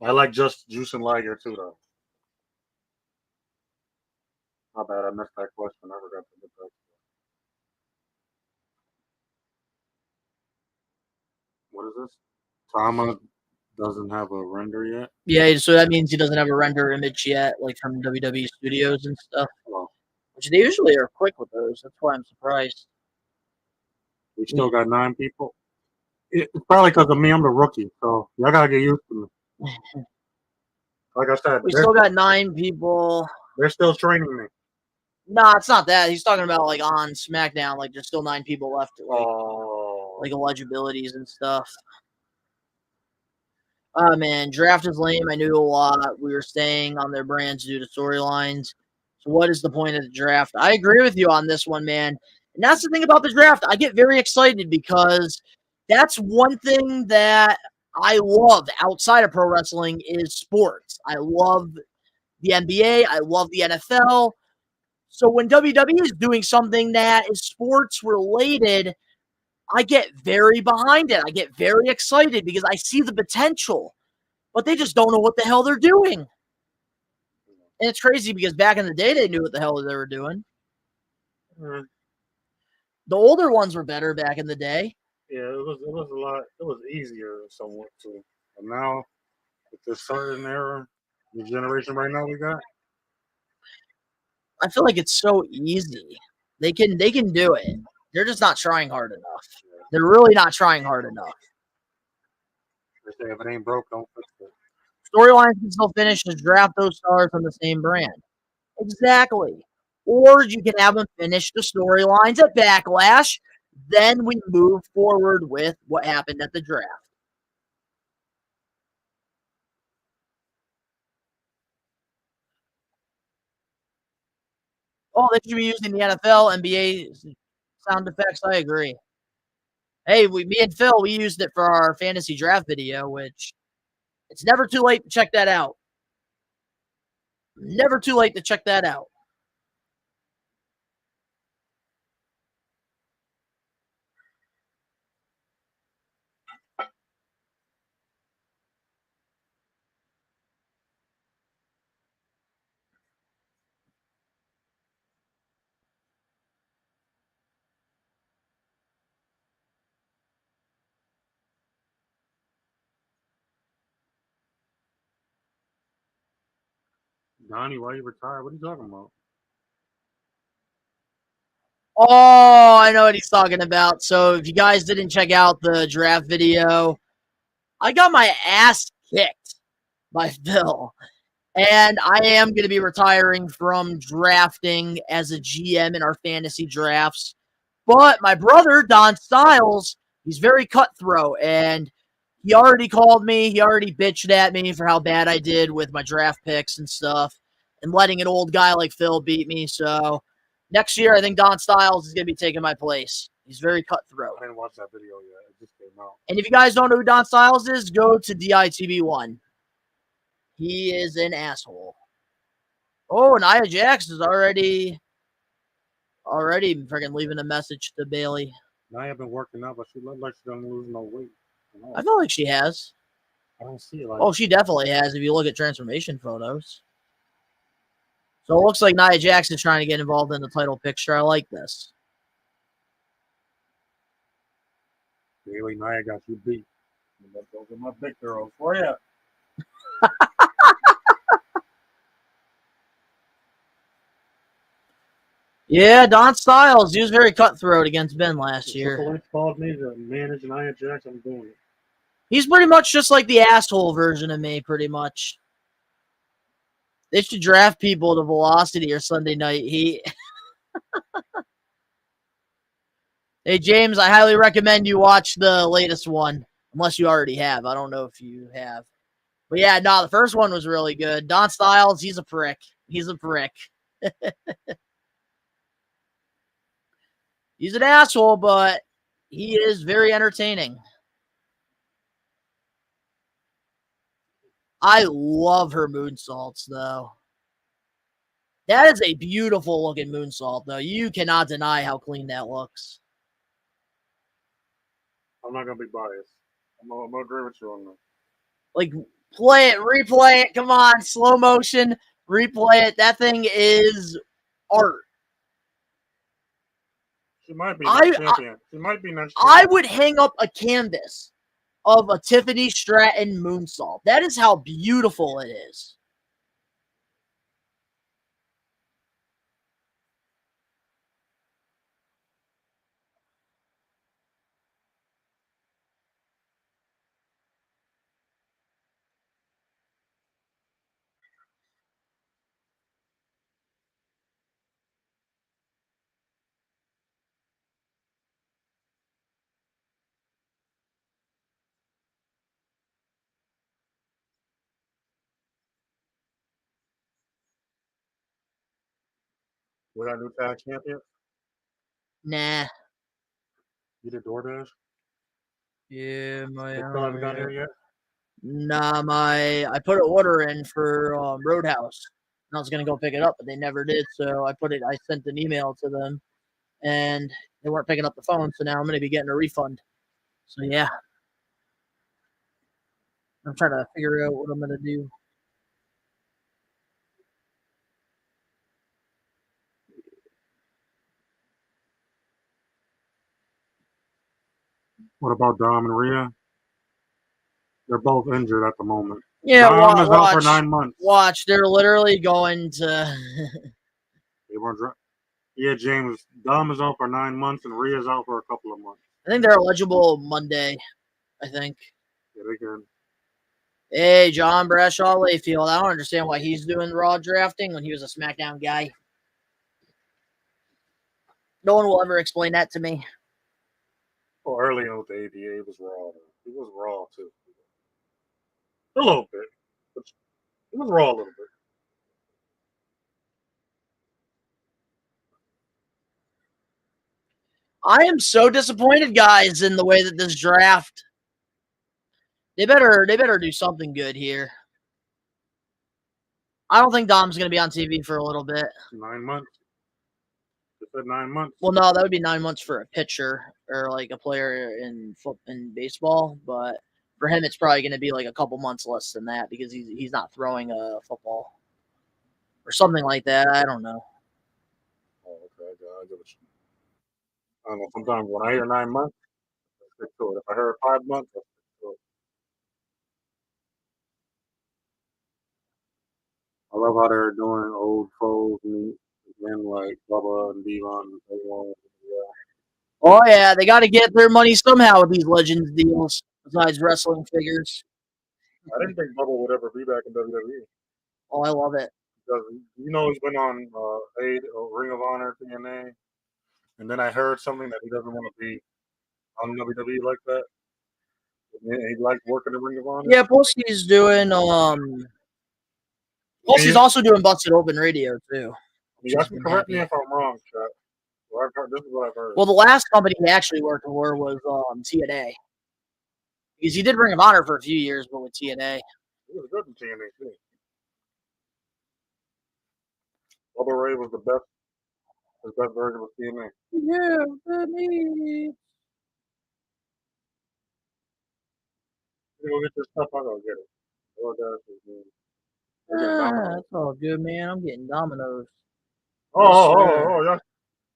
I like just Juice and Liger too, though. My bad, I missed that question. I forgot to get that. What is this? Tama doesn't have a render yet. Yeah, so that means he doesn't have a render image yet, like from WWE Studios and stuff. Oh. Which they usually are quick with those. That's why I'm surprised. We still got 9 people. It's probably because of me. I'm the rookie, so y'all gotta get used to me. Like I said, We still got 9 people. They're still training me. Nah, it's not that. He's talking about like on SmackDown, like there's still 9 people left, like eligibilities and stuff. Oh man, draft is lame. I knew a lot. We were staying on their brands due to storylines. So what is the point of the draft? I agree with you on this one, man. And that's the thing about the draft. I get very excited because that's one thing that I love outside of pro wrestling is sports. I love the NBA. I love the NFL. So when WWE is doing something that is sports related, I get very behind it. I get very excited because I see the potential, but they just don't know what the hell they're doing. And it's crazy because back in the day, they knew what the hell they were doing. Mm. The older ones were better back in the day. Yeah, it was a lot. It was easier somewhat too. And now with this certain era, The generation right now we got. I feel like it's so easy. They can do it. They're just not trying hard enough. They're really not trying hard enough. They say if it ain't broke, don't fix it. Storylines can still finish. Just draft those stars on the same brand. Exactly. Or you can have them finish the storylines at Backlash. Then we move forward with what happened at the draft. Oh, they should be using the NFL, NBA sound effects. I agree. Hey, me and Phil, we used it for our fantasy draft video, which it's never too late to check that out. Never too late to check that out. Donnie, why you retired? What are you talking about? Oh, I know what he's talking about. So if you guys didn't check out the draft video, I got my ass kicked by Phil. And I am going to be retiring from drafting as a GM in our fantasy drafts. But my brother, Don Styles, he's very cutthroat. And he already called me. He already bitched at me for how bad I did with my draft picks and stuff. And letting an old guy like Phil beat me. So next year, I think Don Styles is going to be taking my place. He's very cutthroat. I didn't watch that video yet. It just came out. And if you guys don't know who Don Styles is, go to DITB1. He is an asshole. Oh, Nia Jax is already freaking leaving a message to Bailey. Nia been working out, but she looked like she don't lose no weight. I feel like she has. I don't see it like. Oh, she definitely has if you look at transformation photos. So it looks like Nia Jax is trying to get involved in the title picture. I like this. Bailey, Nia got you beat. Those are my big girls for you. Yeah, Don Styles. He was very cutthroat against Ben last year. Triple H called me to manage Nia Jax. I'm doing it. He's pretty much just like the asshole version of me, pretty much. They should draft people to Velocity or Sunday Night Heat. Hey, James, I highly recommend you watch the latest one, unless you already have. I don't know if you have. But yeah, no, the first one was really good. Don Styles, he's a prick. He's a prick. He's an asshole, but he is very entertaining. I love her moonsaults, though. That is a beautiful looking moonsault, though. You cannot deny how clean that looks. I'm not gonna be biased. I'm gonna agree with you on that. Like, play it, replay it. Come on, slow motion, replay it. That thing is art. She might be next champion. She might be next champion. I would hang up a canvas of a Tiffany Stratton moonsault. That is how beautiful it is. We got a new tag champion. Nah. You did DoorDash? Yeah, They still haven't got here yet? Nah, I put an order in for Roadhouse. And I was gonna go pick it up, but they never did. So I sent an email to them, and they weren't picking up the phone. So now I'm gonna be getting a refund. So yeah, I'm trying to figure out what I'm gonna do. What about Dom and Rhea? They're both injured at the moment. Yeah, Dom is out for watch. 9 months. Watch, they're literally going to. They weren't yeah, James. Dom is out for 9 months, and Rhea's out for a couple of months. I think they're eligible Monday. I think. Yeah, they can. Hey, John Bradshaw Layfield. I don't understand why he's doing Raw drafting when he was a SmackDown guy. No one will ever explain that to me. Well, early on with the ADA, it was Raw. It was Raw too. A little bit. But it was Raw a little bit. I am so disappointed, guys, in the way that this draft. They better do something good here. I don't think Dom's going to be on TV for a little bit. 9 months. They said 9 months. Well, no, that would be 9 months for a pitcher or like a player in baseball. But for him, it's probably going to be like a couple months less than that because he's not throwing a football or something like that. I don't know. Oh, okay. I get what you mean. I don't know. Sometimes when I hear 9 months, I stick to it. If I hear 5 months, I stick to it. I love how they're doing old foes and then like Bubba and Devon and so on. Yeah. Oh yeah, they got to get their money somehow with these Legends deals. Besides wrestling figures. I didn't think Bubba would ever be back in WWE. Oh, I love it. Because he's been on Ring of Honor, TNA, and then I heard something that he doesn't want to be on WWE like that. He likes working in Ring of Honor. Yeah, plus he's doing Plus he's also doing Busted Open Radio too. You guys can correct me if I'm wrong, chat. Well, this is what I've heard. Well, the last company he actually worked for was TNA. Because he did Ring of Honor for a few years, but with TNA. He was good in TNA too. Bubba Ray was his best version of TNA. Yeah, me. You go get your stuff, I'll go get it. Oh, That's all good, man. I'm getting Dominoes.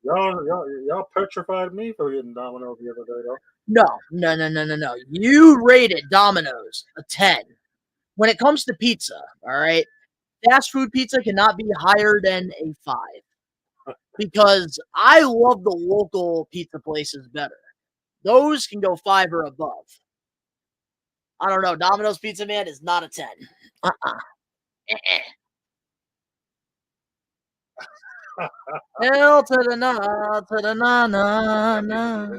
Y'all petrified me for getting Domino's the other day, though. No. You rated Domino's a 10. When it comes to pizza, all right, fast food pizza cannot be higher than a 5. Because I love the local pizza places better. Those can go 5 or above. I don't know. Domino's Pizza, man, is not a 10. Hell to the na, to the na, na, na.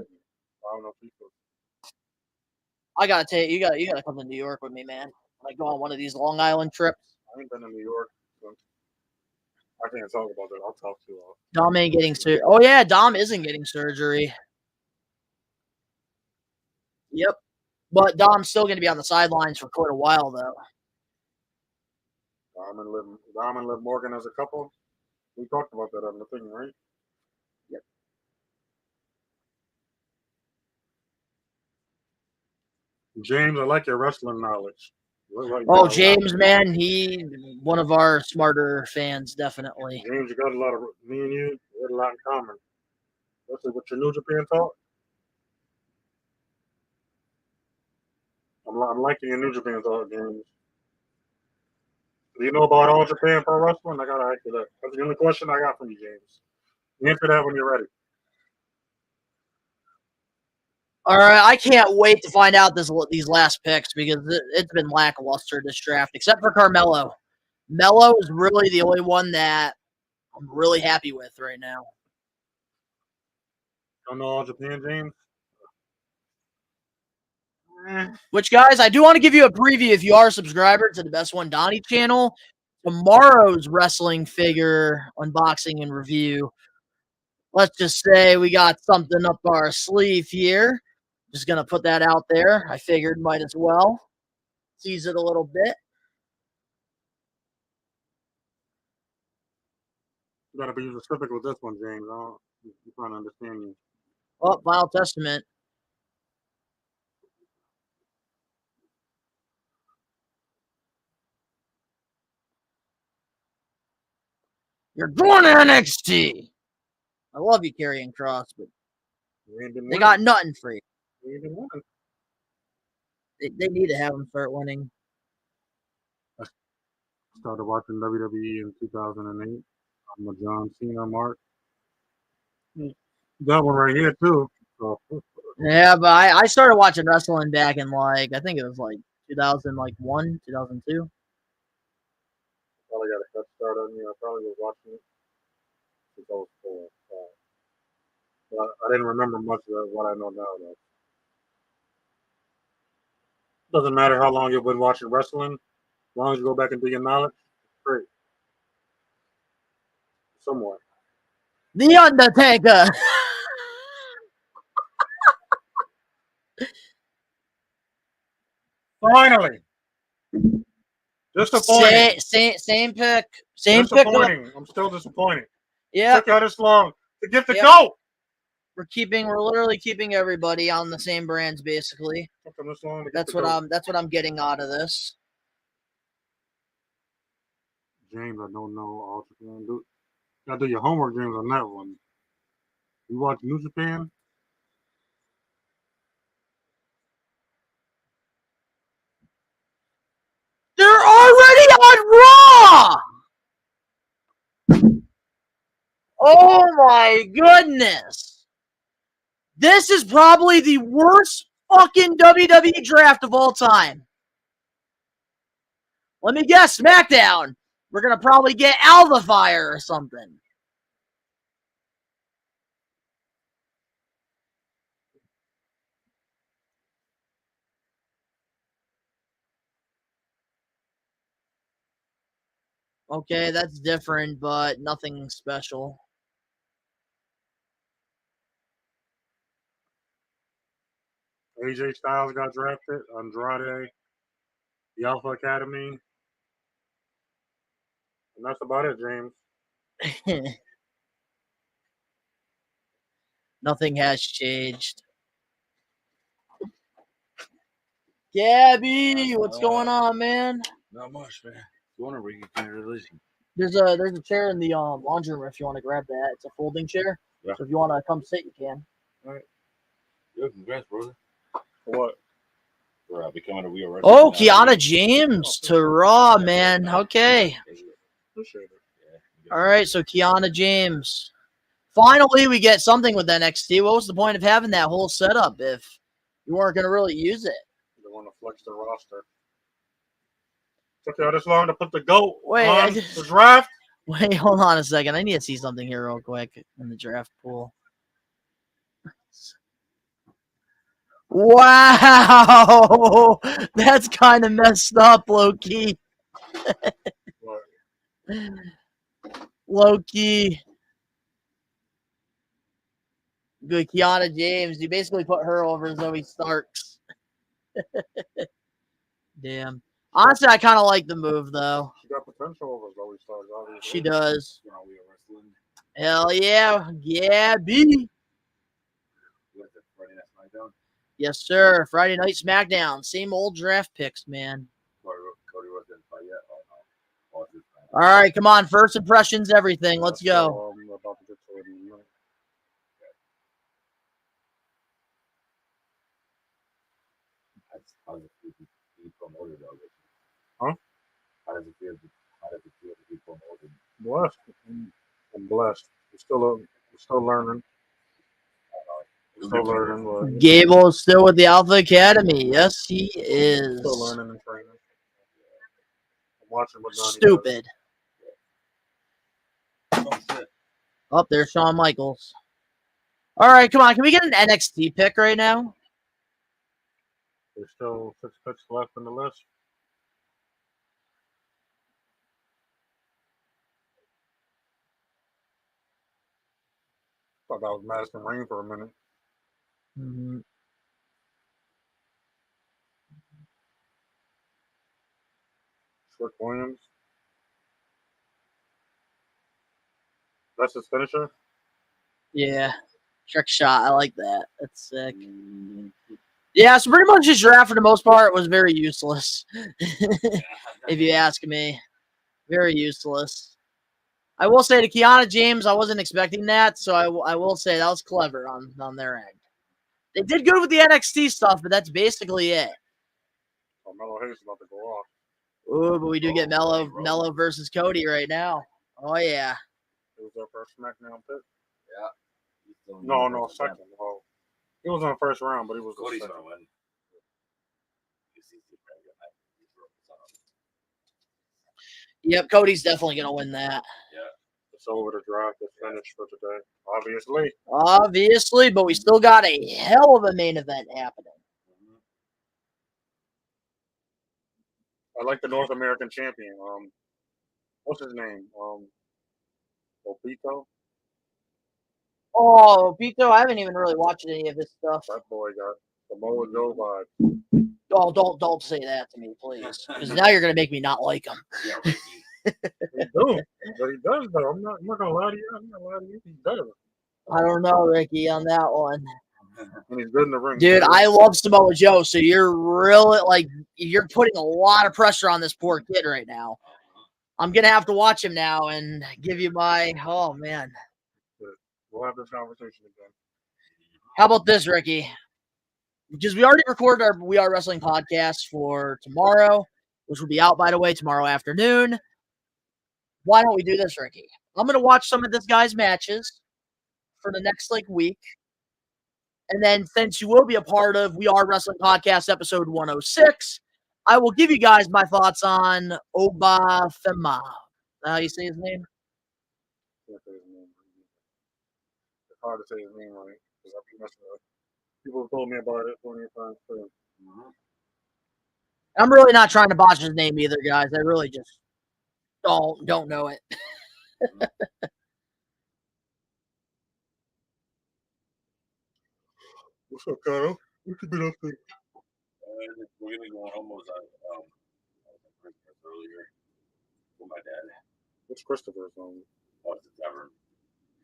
I gotta tell you, you gotta come to New York with me, man. Like go on one of these Long Island trips. I ain't been to New York. So I can't talk about that. I'll talk to you all. Dom ain't getting surgery. Oh yeah, Dom isn't getting surgery. Yep. But Dom's still gonna be on the sidelines for quite a while though. Dom and Liv Morgan as a couple. We talked about that on the thing, right? Yep. James, I like your wrestling knowledge. Oh, James, man, he one of our smarter fans, definitely. James, you got a lot of me and you had a lot in common. Especially with your New Japan talk. I'm liking your New Japan talk, James. Do you know about All Japan Pro Wrestling? I gotta ask you that. That's the only question I got from you, James. Answer that when you're ready. All right, I can't wait to find out these last picks because it's been lackluster this draft, except for Carmelo. Melo is really the only one that I'm really happy with right now. Don't know All Japan, James? Which, guys, I do want to give you a preview if you are a subscriber to the Best One Donnie channel. Tomorrow's wrestling figure unboxing and review. Let's just say we got something up our sleeve here. Just going to put that out there. I figured might as well tease it a little bit. You got to be specific with this one, James. I'm trying to understand you. Oh, Final Testament. You're going to NXT. I love you, Karrion Kross, but they got nothing for you. They need to have him start winning. Started watching WWE in 2008. I'm a John Cena mark. That one right here too. So Yeah, but I started watching wrestling back in like I think it was like 2001, 2002. probably got a head start on me. I probably was watching it since I was 4. But I didn't remember much of what I know now though. Doesn't matter how long you've been watching wrestling, as long as you go back and do your knowledge, it's great. Somewhat. The Undertaker. Finally. Disappointing. Same pick. Same pick. Disappointing. I'm still disappointed. Yeah, Took y'all this long to get the Yep. goat. we're literally keeping everybody on the same brands basically. Took them this long to get That's the goat. that's what I'm getting out of this. James, I don't know Ultra Japan. You gotta do your homework, James, on that one. You watch New Japan? They're already on Raw. Oh my goodness. This is probably the worst fucking WWE draft of all time. Let me guess, Smackdown. We're going to probably get Alpha Fire or something. Okay, that's different, but nothing special. AJ Styles got drafted. Andrade, the Alpha Academy. And that's about it, James. Nothing has changed. Gabby, what's going on, man? Not much, man. You want to bring a congratulations? There's a chair in the laundry room if you want to grab that. It's a folding chair. Yeah. So if you want to come sit, you can. Yeah, congrats, brother. What? For becoming a We Are Wrestling. Oh, Kiana James to Raw, man. Okay. Appreciate it. All right, so Kiana James. Finally, we get something with NXT. What was the point of having that whole setup if you weren't going to really use it? They want to flex the roster. Took y'all this long to put the GOAT Wait, on the draft? Wait, hold on a second. I need to see something here real quick in the draft pool. Wow! That's kind of messed up, low-key. Low-key. Good, Kiana James. You basically put her over Zoe Starks. Damn. Honestly, I kind of like the move, though. She got potential over Zoe Starks, obviously. She does. You know, We Are Wrestling. Hell yeah. Yeah, B. You got the Friday Night Smackdown. Yes, sir. Friday Night Smackdown. Same old draft picks, man. Cody Rhodes didn't fight yet. Oh, no. Oh, it's All right, come on. First impressions, everything. Let's go. So, I'm about to get to it in a minute. How does it feel to be promoted already? Huh? How does it feel to be promoted? Blessed. I'm blessed. We're still learning. Still learning. But Gable is still with the Alpha Academy. Yes, he is. still learning and training. I'm watching what Donnie does. Stupid. Oh, shit. Up there, Shawn Michaels. All right, come on. Can we get an NXT pick right now? There's still 6 picks left in the list. Thought that was Madison Rain for a minute. Mm-hmm. Trick Williams. That's his finisher. Yeah. Trick shot. I like that. That's sick. Yeah, so pretty much his draft for the most part was very useless. If you ask me. Very useless. I will say to Kiana James, I wasn't expecting that, so I will say that was clever on their end. They did good with the NXT stuff, but that's basically it. Mello Hayes is about to go off. Ooh, but we do get Oh, Mello versus Cody right now. Oh yeah. It was their first SmackDown pick. Yeah. He's still in No, the first second. Well, he was in the first round, but he was the Cody's second. gonna win. He's very good at it. Yep, Cody's definitely gonna win that. Yeah. It's over. The draft is finished for today. Obviously. Obviously, but we still got a hell of a main event happening. I like the North American champion. What's his name? Obito. Oh, Pito, I haven't even really watched any of this stuff. That boy got Samoa Joe vibes. Oh, don't say that to me, please, because now you're gonna make me not like him. Yeah, Ricky. He do, but he does though. I'm not gonna lie to you. I'm not gonna lie to you. He does. I don't know, Ricky, on that one. And he's good in the ring. Dude, too. I love Samoa Joe, so you're really you're putting a lot of pressure on this poor kid right now. I'm gonna have to watch him now and give you my man. We'll have this conversation again. How about this, Ricky? Because we already recorded our We Are Wrestling podcast for tomorrow, which will be out, by the way, tomorrow afternoon. Why don't we do this, Ricky? I'm gonna watch some of this guy's matches for the next week. And then since you will be a part of We Are Wrestling Podcast episode 106, I will give you guys my thoughts on Oba Fema. How you say his name? Can't say his name. It's hard to say his name right because I be messing up. People have told me about it plenty of times too. I'm really not trying to botch his name either, guys. I really just don't know it. What's up, Kyle? What you been up to? We're gonna go on almost Christmas earlier with my dad. What's Christopher's name? What's the tavern?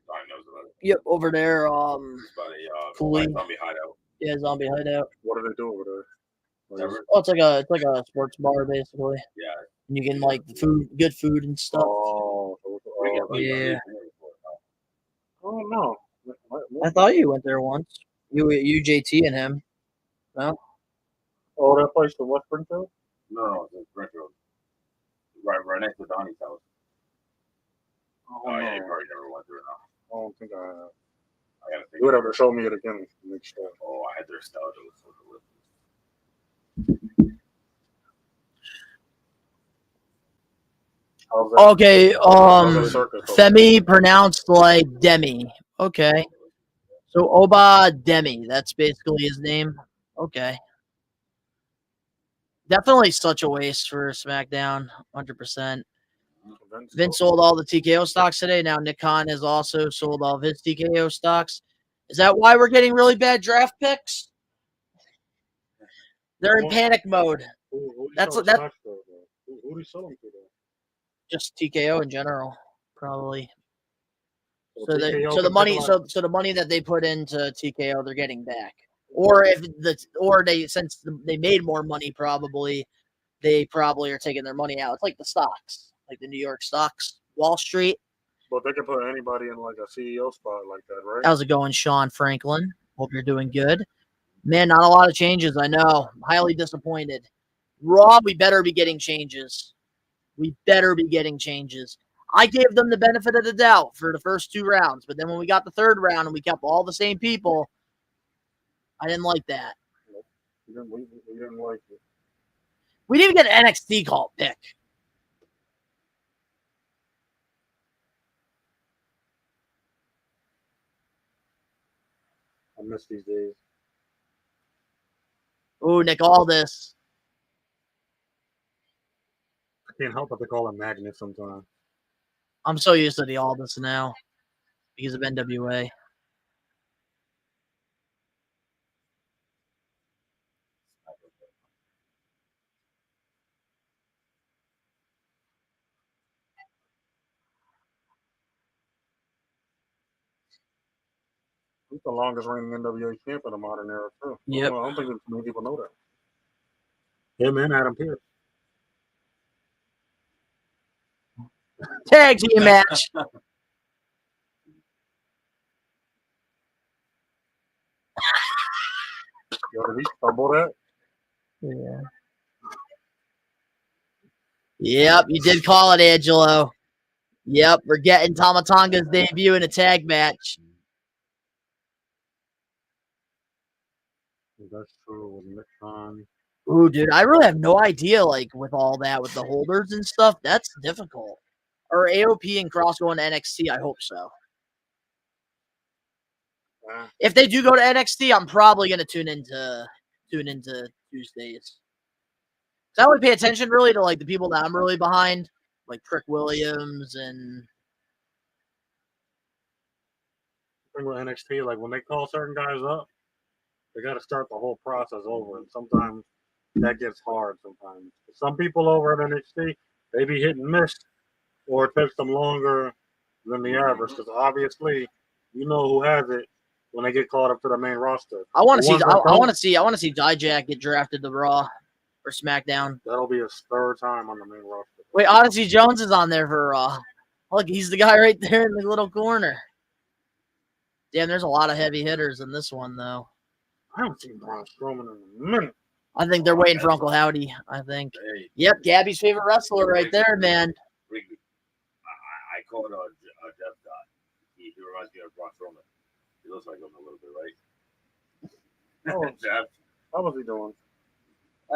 Donnie knows about it. Yep, over there. It's about a Cooley. zombie hideout. Yeah, zombie hideout. What do they do over there? Tavern? Oh, it's like a sports bar basically. Yeah. And you can good food and stuff. Oh, Yeah. Oh no. I thought you went there once. You, JT, and him. No. Oh, that place in West Springfield? No, it's in Springfield. Right next to Donnie's house. Oh, Yeah, no. you probably never went through it now. I don't think I have. I gotta think. You would have to show me it again to make sure. Oh, I had their style. It was so delicious. How's that? Okay. How's that circus over there? Femi pronounced like Demi. Okay. So Oba Demi. That's basically his name. Okay. Definitely such a waste for SmackDown. 100%. Vince sold all the TKO stocks today. Now Nick Khan has also sold all of his TKO stocks. Is that why we're getting really bad draft picks? They're in panic mode. Who That's do you sell them to though? Just TKO in general, probably. Well, So TKO the can money, take a lot- so the money that they put into TKO, they're getting back. Or since they made more money, they probably are taking their money out. It's like the stocks, like the New York stocks, Wall Street. But they can put anybody in like a CEO spot like that, right? How's it going, Sean Franklin? Hope you're doing good. Man, not a lot of changes. I know. Highly disappointed. Raw, we better be getting changes. We better be getting changes. I gave them the benefit of the doubt for the first 2 rounds, but then when we got the 3rd round and we kept all the same people, I didn't like that. We didn't like it. We didn't even get an NXT call pick. I miss these days. Ooh, Nick Aldis. I can't help but to call him Magnet sometimes. I'm so used to the Aldis now because of NWA. He's the longest reigning NWA champ in the modern era, too. Yep. I don't think many people know that. Him and Adam Pearce. Tag team match. Yo, did we stumble that? Yeah. Yep, you did call it, Angelo. Yep, we're getting Tama Tonga's debut in a tag match. That's true. With Nickon. Ooh, dude, I really have no idea, like, with all that, with the holders and stuff. That's difficult. Or AOP and Cross going to NXT, I hope so. If they do go to NXT, I'm probably going to tune into Tuesdays. So I would pay attention really to like the people that I'm really behind, like Trick Williams and Thing with NXT, like when they call certain guys up, they got to start the whole process over, and sometimes that gets hard. Sometimes some people over at NXT, they be hit and miss, or it takes them longer than the average because obviously, you know who has it when they get called up to the main roster. I want to see. The ones that I don't, want to see. I want to see Dijak get drafted to Raw or SmackDown. That'll be his third time on the main roster. Wait, Odyssey Jones is on there for Raw. Look, he's the guy right there in the little corner. Damn, there's a lot of heavy hitters in this one though. I haven't seen Braun Strowman in a minute. I think they're waiting for Uncle Howdy. I think. Hey, Yep, Gabby's favorite wrestler right there, man. Ricky, I called Jeff Dot. He reminds me of Braun Strowman. He looks like him a little bit, right? Oh. Jeff. How was he doing?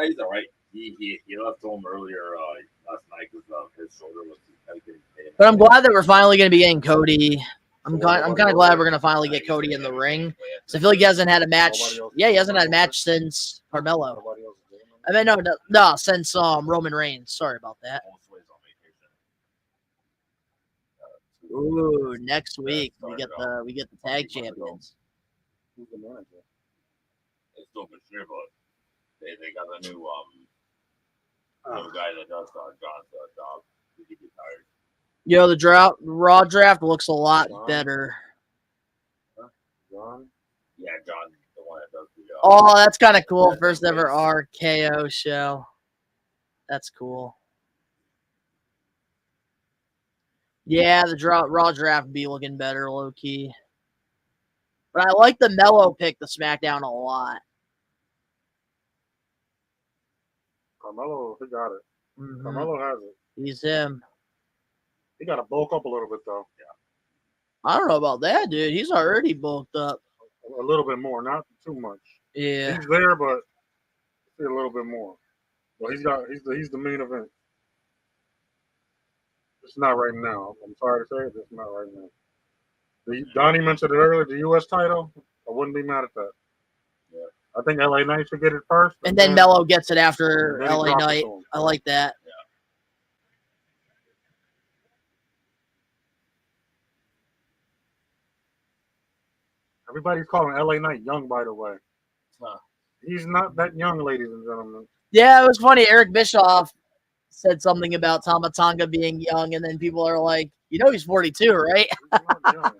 He's all right. He left home earlier last night because his shoulder was getting pain. But I'm glad that we're finally going to be getting Cody. I'm kind of glad we're going to finally get Cody in the ring. So I feel like he hasn't had a match. Yeah, he hasn't had a match since Carmelo. Nobody else is doing it. I mean, no, since Roman Reigns. Sorry about that. Ooh, next week we get the tag champions. Who's the manager? It's still for sure, but they got a new guy that does John's job. He get tired. Yo, the Raw draft looks a lot better. John? Yeah, John, the one that does the. Oh, that's kind of cool. First ever RKO show. That's cool. Yeah, the Raw draft would be looking better, low key. But I like the Mellow pick, the SmackDown, a lot. Carmelo, he got it. Mhm. Carmelo has it. He's him. He got to bulk up a little bit, though. I don't know about that, dude. He's already bulked up. A little bit more, not too much. Yeah. He's there, but a little bit more. But he's the main event. It's not right now. I'm sorry to say it, it's not right now. Donnie mentioned it earlier, the U.S. title. I wouldn't be mad at that. Yeah. I think LA Knight should get it first. And then Mello gets it after then he LA drops it Knight. to him. I like that. Yeah. Everybody's calling LA Knight young, by the way. Huh. He's not that young, ladies and gentlemen. Yeah, it was funny. Eric Bischoff said something about Tama Tonga being young, and then people are like, you know he's 42, right? He's not young.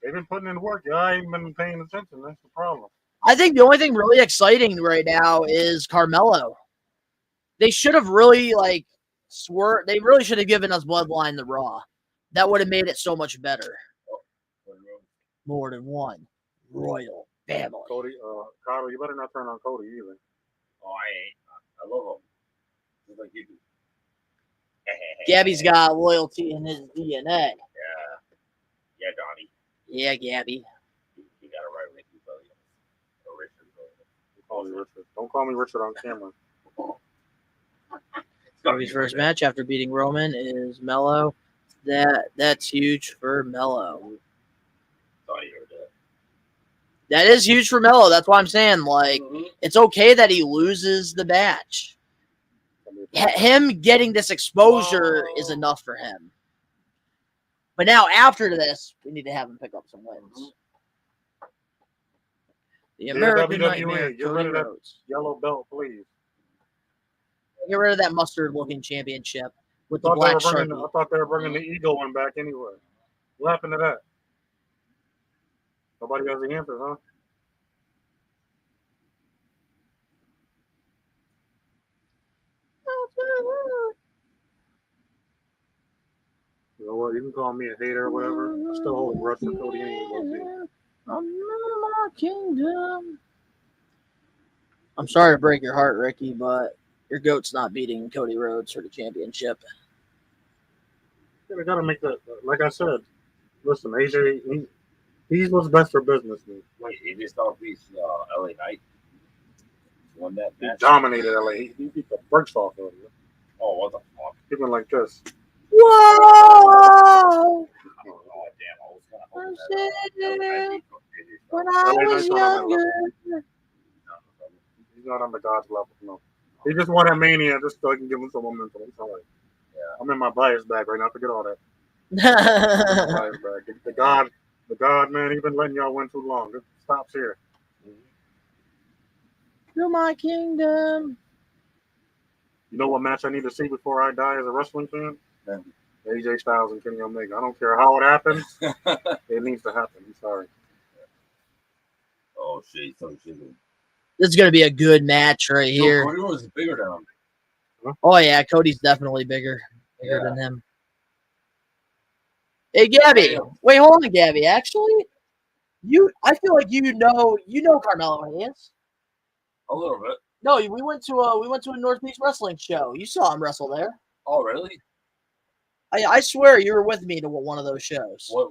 They've been putting in work. I ain't been paying attention. That's the problem. I think the only thing really exciting right now is Carmelo. They should have really, they really should have given us Bloodline the Raw. That would have made it so much better. More than one royal family. Cody, Kyle, you better not turn on Cody either. Oh, I ain't. I love him. Just like you do. Gabby's got loyalty in his DNA. Yeah. Yeah, Donnie. Yeah, Gabby. You got it right, Ricky Williams. Or Richard Williams. Call me Richard. Don't call me Richard on camera. Gabby's first match after beating Roman is Mello. That's huge for Mello. Thought you heard that. That is huge for Mello. That's why I'm saying, it's okay that he loses the match. Him getting this exposure is enough for him. But now, after this, we need to have him pick up some wins. The American Nightmare, get rid Cody of that Rhodes. yellow belt, please. Get rid of that mustard-looking championship with the I black thought they were bringing Sharpie. the Eagle one back anyway. What happened to that? Nobody has the answers, huh? You know what? You can call me a hater or whatever. I still hold Russ and Cody anyway. I'm sorry to break your heart, Ricky, but Your goat's not beating Cody Rhodes for the championship. Yeah, they gotta make that. Like I said, listen, AJ, he's what's best for business. Man. Wait, he just off beats LA Knight. Won that He match. dominated LA. He beat the brakes off of him. Oh, what the fuck? He went like this. Whoa! Oh, damn. I was kind of hoping that LA Knight beat AJ Styles. When I LA was Knight's not on that younger. He's not on the God's level. No. He just won at Mania just so I can give him some momentum. I'm sorry. Yeah. I'm in my bias bag right now. Forget all that. I'm in my bias bag. The God, man, he's been letting y'all win too long. It stops here. You're my kingdom. You know what match I need to see before I die as a wrestling fan? Yeah. AJ Styles and Kenny Omega. I don't care how it happens. It needs to happen. I'm sorry. Oh, shit. So shit. This is going to be a good match right here. Cody Rhodes is bigger than him. Oh, yeah. Cody's definitely bigger Yeah. than him. Hey, Gabby. Yeah. Wait, hold on, Gabby. Actually, I feel like you know Carmelo Hayes. A little bit. No, we went to a Northeast wrestling show. You saw him wrestle there. Oh, really? I swear you were with me to one of those shows. What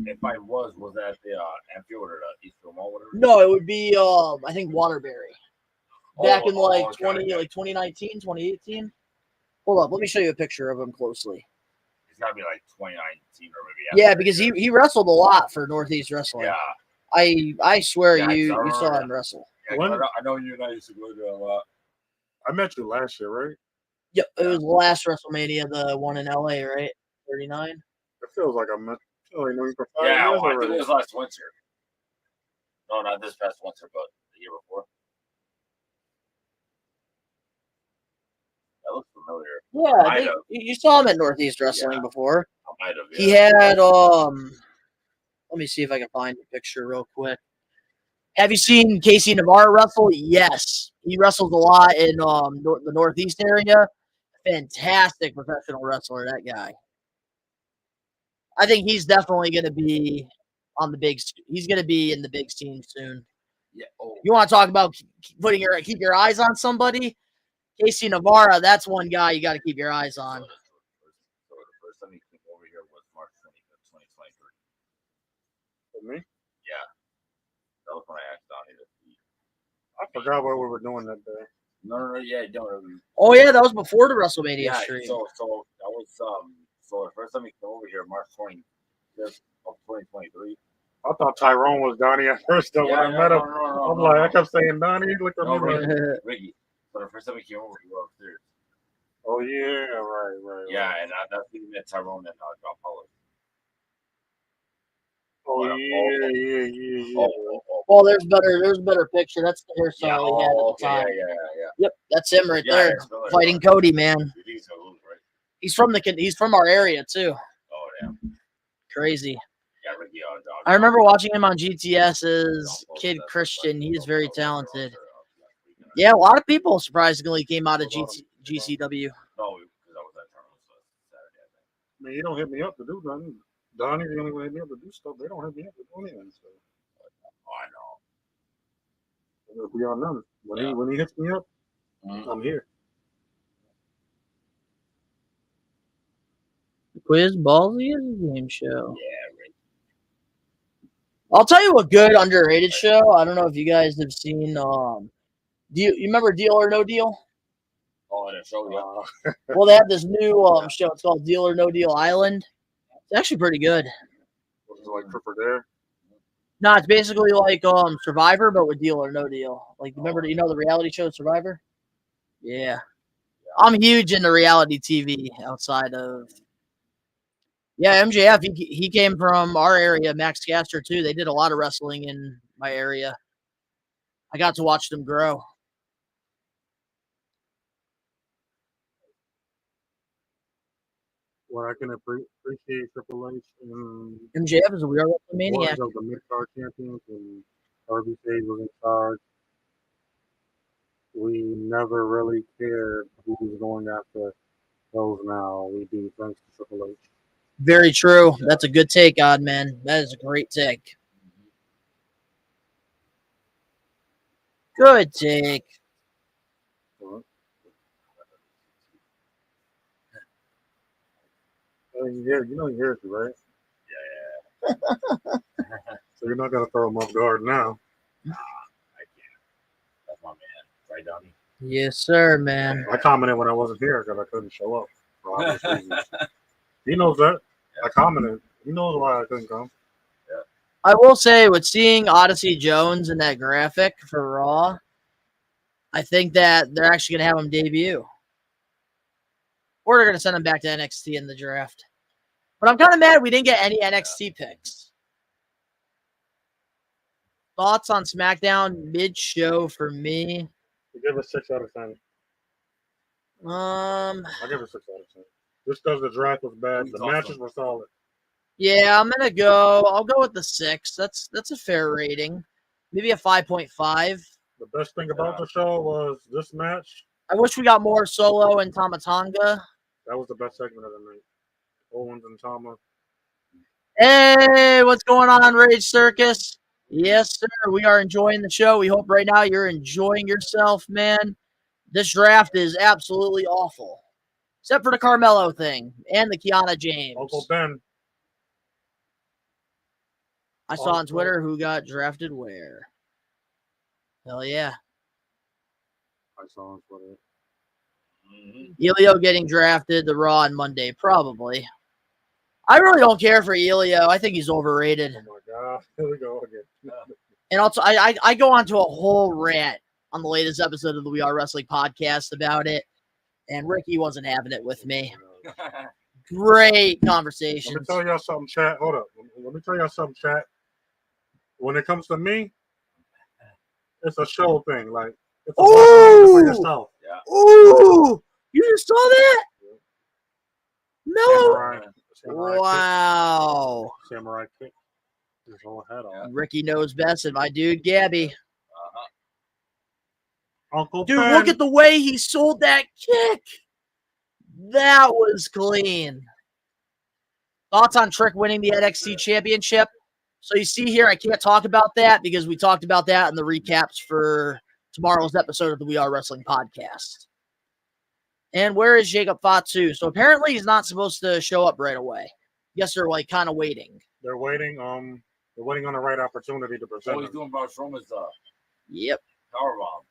if I was that the amphitheater or the Eastern Mall, whatever? No, it would be I think Waterbury. Back in like okay, 2019, 2018. Hold up, let me show you a picture of him closely. It's gotta be like 2019 or maybe. Yeah, because he wrestled a lot for Northeast Wrestling. Yeah. I swear Yeah, you I saw remember him wrestle. Yeah, When- I know you and I used to go to a lot. I met you last year, right? Yep, it was the last WrestleMania, the one in LA, right? 39. It feels like I met. I feel like I know you for 5 Yeah, years well, I think already. it was last winter. No, not this past winter, but the year before. That looks familiar. Yeah, I Might think have. you saw him at Northeast Wrestling Yeah. before. I might have. He Yeah. had let me see if I can find the picture real quick. Have you seen Casey Navarro wrestle? Yes. He wrestles a lot in the Northeast area. Fantastic professional wrestler, that guy. I think he's definitely going to be on the big. He's going to be in the big scene soon. Yeah. Oh. You want to talk about keep your eyes on somebody? Casey Navarro, that's one guy you got to keep your eyes on. So the first time he came over here was March 25th, 2023. For me? Yeah. That was when I asked Donnie to see. I forgot what we were doing that day. No, yeah, don't. Oh yeah, that was before the WrestleMania Yeah, stream. so that was so the first time he came over here, March 25th of 2023. I thought Tyrone was Donnie at first, though, when I met him. I'm like, I kept saying Donnie. He looked at me like, Ricky. So the first time he came over, he was upstairs. oh, yeah, right. Yeah, and that's when he met Tyrone and John Pollard. Oh, yeah. Well, there's a better picture. That's the hairstyle he had at the time. Yeah. Yep, that's him right there, it's familiar, fighting right? Cody, man. You think he's gonna lose, right? He's from our area too. Oh, damn. Crazy. Yeah, Ricky, I remember watching him on GTS as kid Christian. He's very talented. Yeah, a lot of people surprisingly came out of GCW. No, because I was at tournament Saturday, I think. I mean, he don't hit me up to do nothing. Donnie's the only one hit me up to do stuff. They don't hit me up to do anything. So Oh, I know. it'll be on them. Yeah. When he hits me up, Mhm. I'm here. Quiz Ballsy is a game show. Yeah, right. I'll tell you a good underrated show. I don't know if you guys have seen. Do you remember Deal or No Deal? Oh, and a show, yeah. Well, they have this new show. It's called Deal or No Deal Island. It's actually pretty good. Was it like Trip or Dare? No, it's basically like Survivor, but with Deal or No Deal. Like, remember, you know the reality show Survivor? Yeah. I'm huge into reality TV outside of. Yeah, MJF, he came from our area, Max Caster, too. They did a lot of wrestling in my area. I got to watch them grow. Well, I can appreciate Triple H and MJF is a real WrestleManiac. of the mid-card champions and Harvey Sage was in charge. We never really cared who was going after those now. We do thanks to Triple H. Very true. That's a good take, Odd Man. That is a great take. Good take. you hear it, right? Yeah. So you're not gonna throw him off guard now. I can't. That's my man. Right, Donnie? Yes, sir, man. I commented when I wasn't here because I couldn't show up for obvious reasons. He knows that. I commented. He knows why I couldn't come. I will say, with seeing Odyssey Jones in that graphic for Raw, I think that they're actually going to have him debut. Or they're going to send him back to NXT in the draft. But I'm kind of mad we didn't get any NXT picks. Thoughts on SmackDown mid-show for me? I give it 6 out of 10. I give it 6 out of 10. Just because the draft was bad, the matches were solid. Yeah, I'll go with the 6. That's a fair rating. Maybe a 5.5. The best thing about the show was this match. I wish we got more Solo and Tamatanga. That was the best segment of the night. Owens and Tama. Hey, what's going on, Rage Circus? Yes, sir. We are enjoying the show. We hope right now you're enjoying yourself, man. This draft is absolutely awful. Except for the Carmelo thing and the Kiana James. Uncle Ben. I saw on Twitter who got drafted where. Hell yeah. I saw on Twitter. Elio getting drafted the Raw on Monday, probably. I really don't care for Elio. I think he's overrated. Oh my God. Here we go again. And also, I go on to a whole rant on the latest episode of the We Are Wrestling podcast about it. And Ricky wasn't having it with me. Great conversation. Let me tell y'all something, chat. Hold up. Let me tell y'all something, chat. When it comes to me, it's a show thing. Like, it's a for yourself. Yeah. Ooh! You just saw that? No. Samurai Wow. kick. Samurai kick. His whole head off. Ricky knows best, and my dude Gabby. Uncle Dude, Ben. look at the way he sold that kick. That was clean. Thoughts on Trick winning the NXT championship? So you see here, I can't talk about that because we talked about that in the recaps for tomorrow's episode of the We Are Wrestling podcast. And where is Jacob Fatu? So apparently he's not supposed to show up right away. Guess they're like kind of waiting. They're waiting. They're waiting on the right opportunity to present. Oh, he's him. doing Braun Strowman's Yep. powerbomb.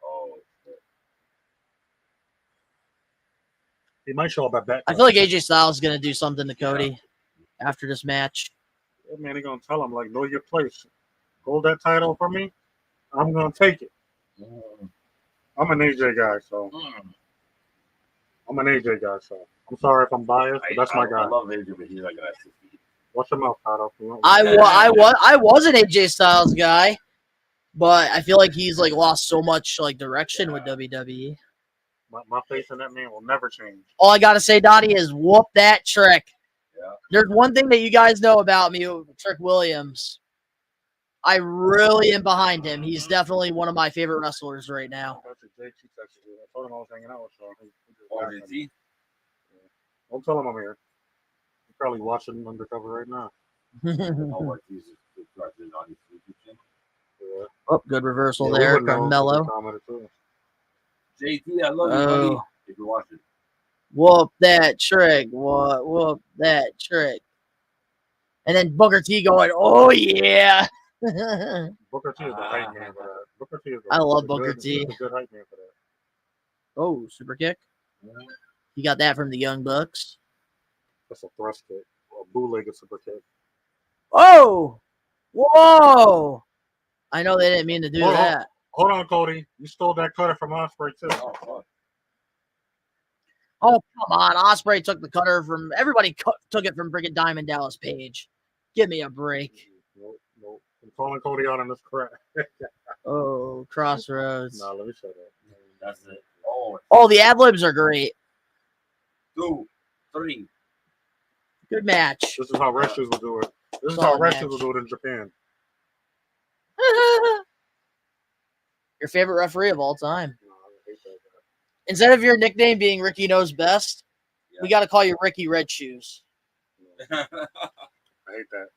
Oh, shit. He might show up at that. I feel like AJ Styles is going to do something to Cody after this match. Yeah, man, they're gonna tell him like, know your place. Hold that title for me. I'm gonna take it. I'm an AJ guy, so I'm sorry if I'm biased, but that's my guy. I love AJ, but he's like an SCP. Watch your mouth, Pato. I was an AJ Styles guy, but I feel like he's like lost so much like direction with WWE. My faith in that man will never change. All I gotta say, Donnie, is whoop that Trick. Yeah. There's one thing that you guys know about me with Trick Williams. I really am behind him. He's definitely one of my favorite wrestlers right now. That's a Jake. I told him I was hanging out with him. RJT? Don't tell him I'm here. He's probably watching Undercover right now. Oh, what Jesus is directed on his YouTube channel. Yeah. Oh, good reversal Yeah, we there, wouldn't know if he Carmelo. commented too. JT, I love you, buddy. If you're watching. Whoop that Trick. Whoop that Trick. And then Booker T going, oh yeah. Booker T is the hype man for that. Booker T is I love a Booker good, T. He's a good hype man for that. Oh, super kick. You got that from the Young Bucks. That's a thrust kick. A bootleg super kick. Oh! Whoa! I know they didn't mean to do that. Hold on, Cody. You stole that cutter from Ospreay too. Oh, come on. Ospreay took the cutter from... Everybody took it from freaking Diamond Dallas Page. Give me a break. Nope. I'm calling Cody out on this crap. Oh, Crossroads. Nah, let me say that. That's it. Oh, the ad-libs are great. 2, 3. Good match. This is how wrestlers will do it. This is Solid how wrestlers match. will do it in Japan. Your favorite referee of all time. No, I hate that guy. Instead of your nickname being Ricky Knows Best, we got to call you Ricky Red Shoes. I hate that.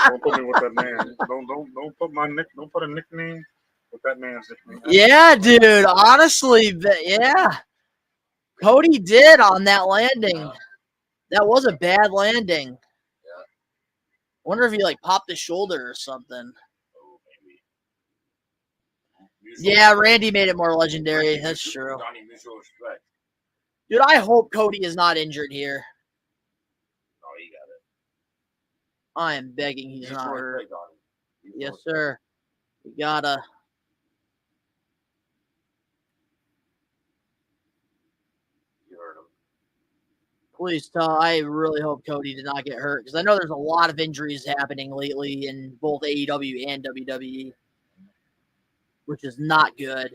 Don't put me with that man. Don't put a nickname with that man's nickname. Yeah, dude. Honestly, yeah. Cody did on that landing. That was a bad landing. Yeah. Wonder if he like popped his shoulder or something. Oh, maybe. Mutual Yeah, respect. Randy made it more legendary. That's true. Donnie, mutual respect. Dude, I hope Cody is not injured here. No, he got it. I am begging he's Mutual not hurt. respect, Donnie. Mutual Yes, respect. sir. You gotta. You heard him. Please tell. I really hope Cody did not get hurt because I know there's a lot of injuries happening lately in both AEW and WWE, which is not good.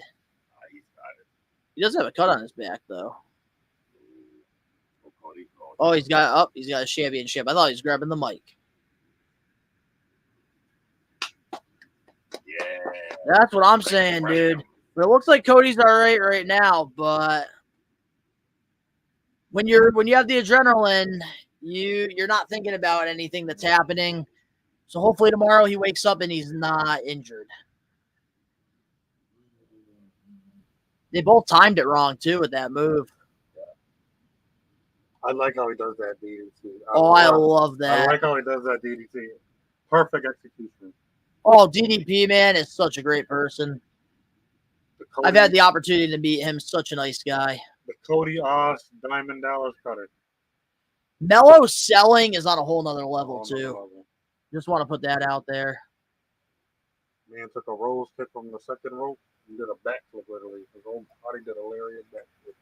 He's got it. He does have a cut on his back though. Oh, Cody. Oh, he's got a championship. I thought he was grabbing the mic. Yeah. That's what I'm saying, dude. But it looks like Cody's all right now. But when you have the adrenaline, you're not thinking about anything that's happening. So hopefully tomorrow he wakes up and he's not injured. They both timed it wrong too with that move. I like how he does that DDT. I love that. I like how he does that DDT. Perfect execution. Oh, DDP, man, is such a great person. I've had the opportunity to meet him. Such a nice guy. The Cody Oss Diamond Dallas cutter. Mello selling is on a whole nother level, Oh, too. another level. Just want to put that out there. Man took a rose kick from the second rope and did a backflip literally. His whole body did a lariat backflip.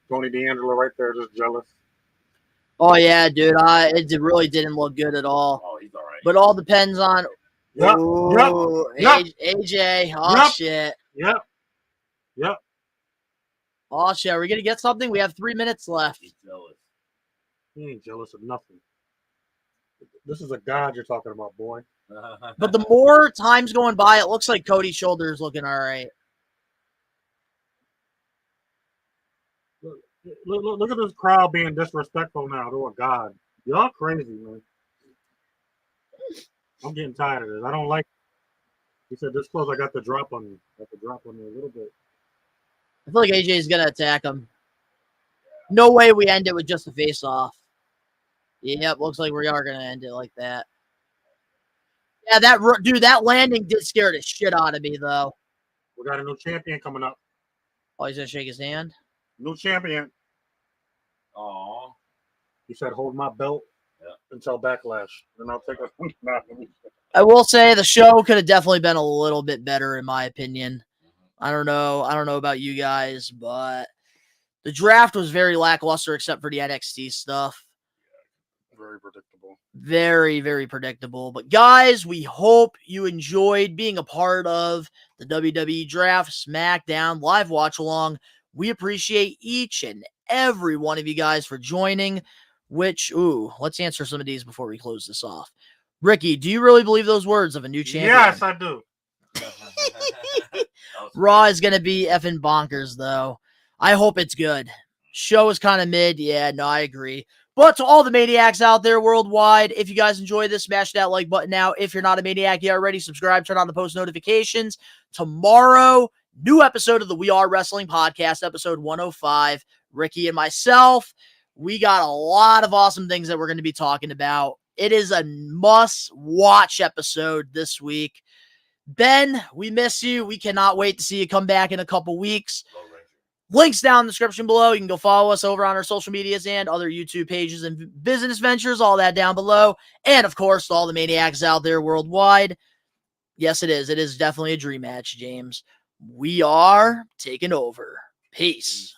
Tony D'Angelo right there just jealous. Oh, yeah, dude. It really didn't look good at all. Oh, he's all right. But all depends on... Yep. Ooh, Yep. AJ. Oh, Yep. shit. Yep. Oh, shit. Are we going to get something? We have 3 minutes left. He's jealous. He ain't jealous of nothing. This is a god you're talking about, boy. But the more time's going by, it looks like Cody's shoulder is looking all right. Look at this crowd being disrespectful now to a god. Y'all crazy, man. I'm getting tired of this. I don't like it. He said this close, I got the drop on you. Got the drop on you a little bit. I feel like AJ is going to attack him. No way we end it with just a face-off. Yep, looks like we are going to end it like that. Yeah, that landing did scare the shit out of me, though. We got a new champion coming up. Oh, he's going to shake his hand? New champion. Aw. He said, hold my belt until Backlash. And I'll take it. I will say the show could have definitely been a little bit better, in my opinion. I don't know about you guys, but the draft was very lackluster except for the NXT stuff. Very predictable. Very, very predictable. But guys, we hope you enjoyed being a part of the WWE Draft Smackdown live watch along. We appreciate each and every one of you guys for joining. Let's answer some of these before we close this off. Ricky, do you really believe those words of a new champion? Yes, I do. Raw is going to be effing bonkers, though. I hope it's good. Show is kind of mid. Yeah, no, I agree. But to all the maniacs out there worldwide, if you guys enjoy this, smash that like button now. If you're not a maniac yet already, subscribe, turn on the post notifications. Tomorrow, new episode of the We Are Wrestling Podcast, episode 105. Ricky and myself, we got a lot of awesome things that we're going to be talking about. It is a must-watch episode this week. Ben, we miss you. We cannot wait to see you come back in a couple weeks. Links down in the description below. You can go follow us over on our social medias and other YouTube pages and business ventures, all that down below. And, of course, to all the maniacs out there worldwide. Yes, it is. It is definitely a dream match, James. We are taking over. Peace.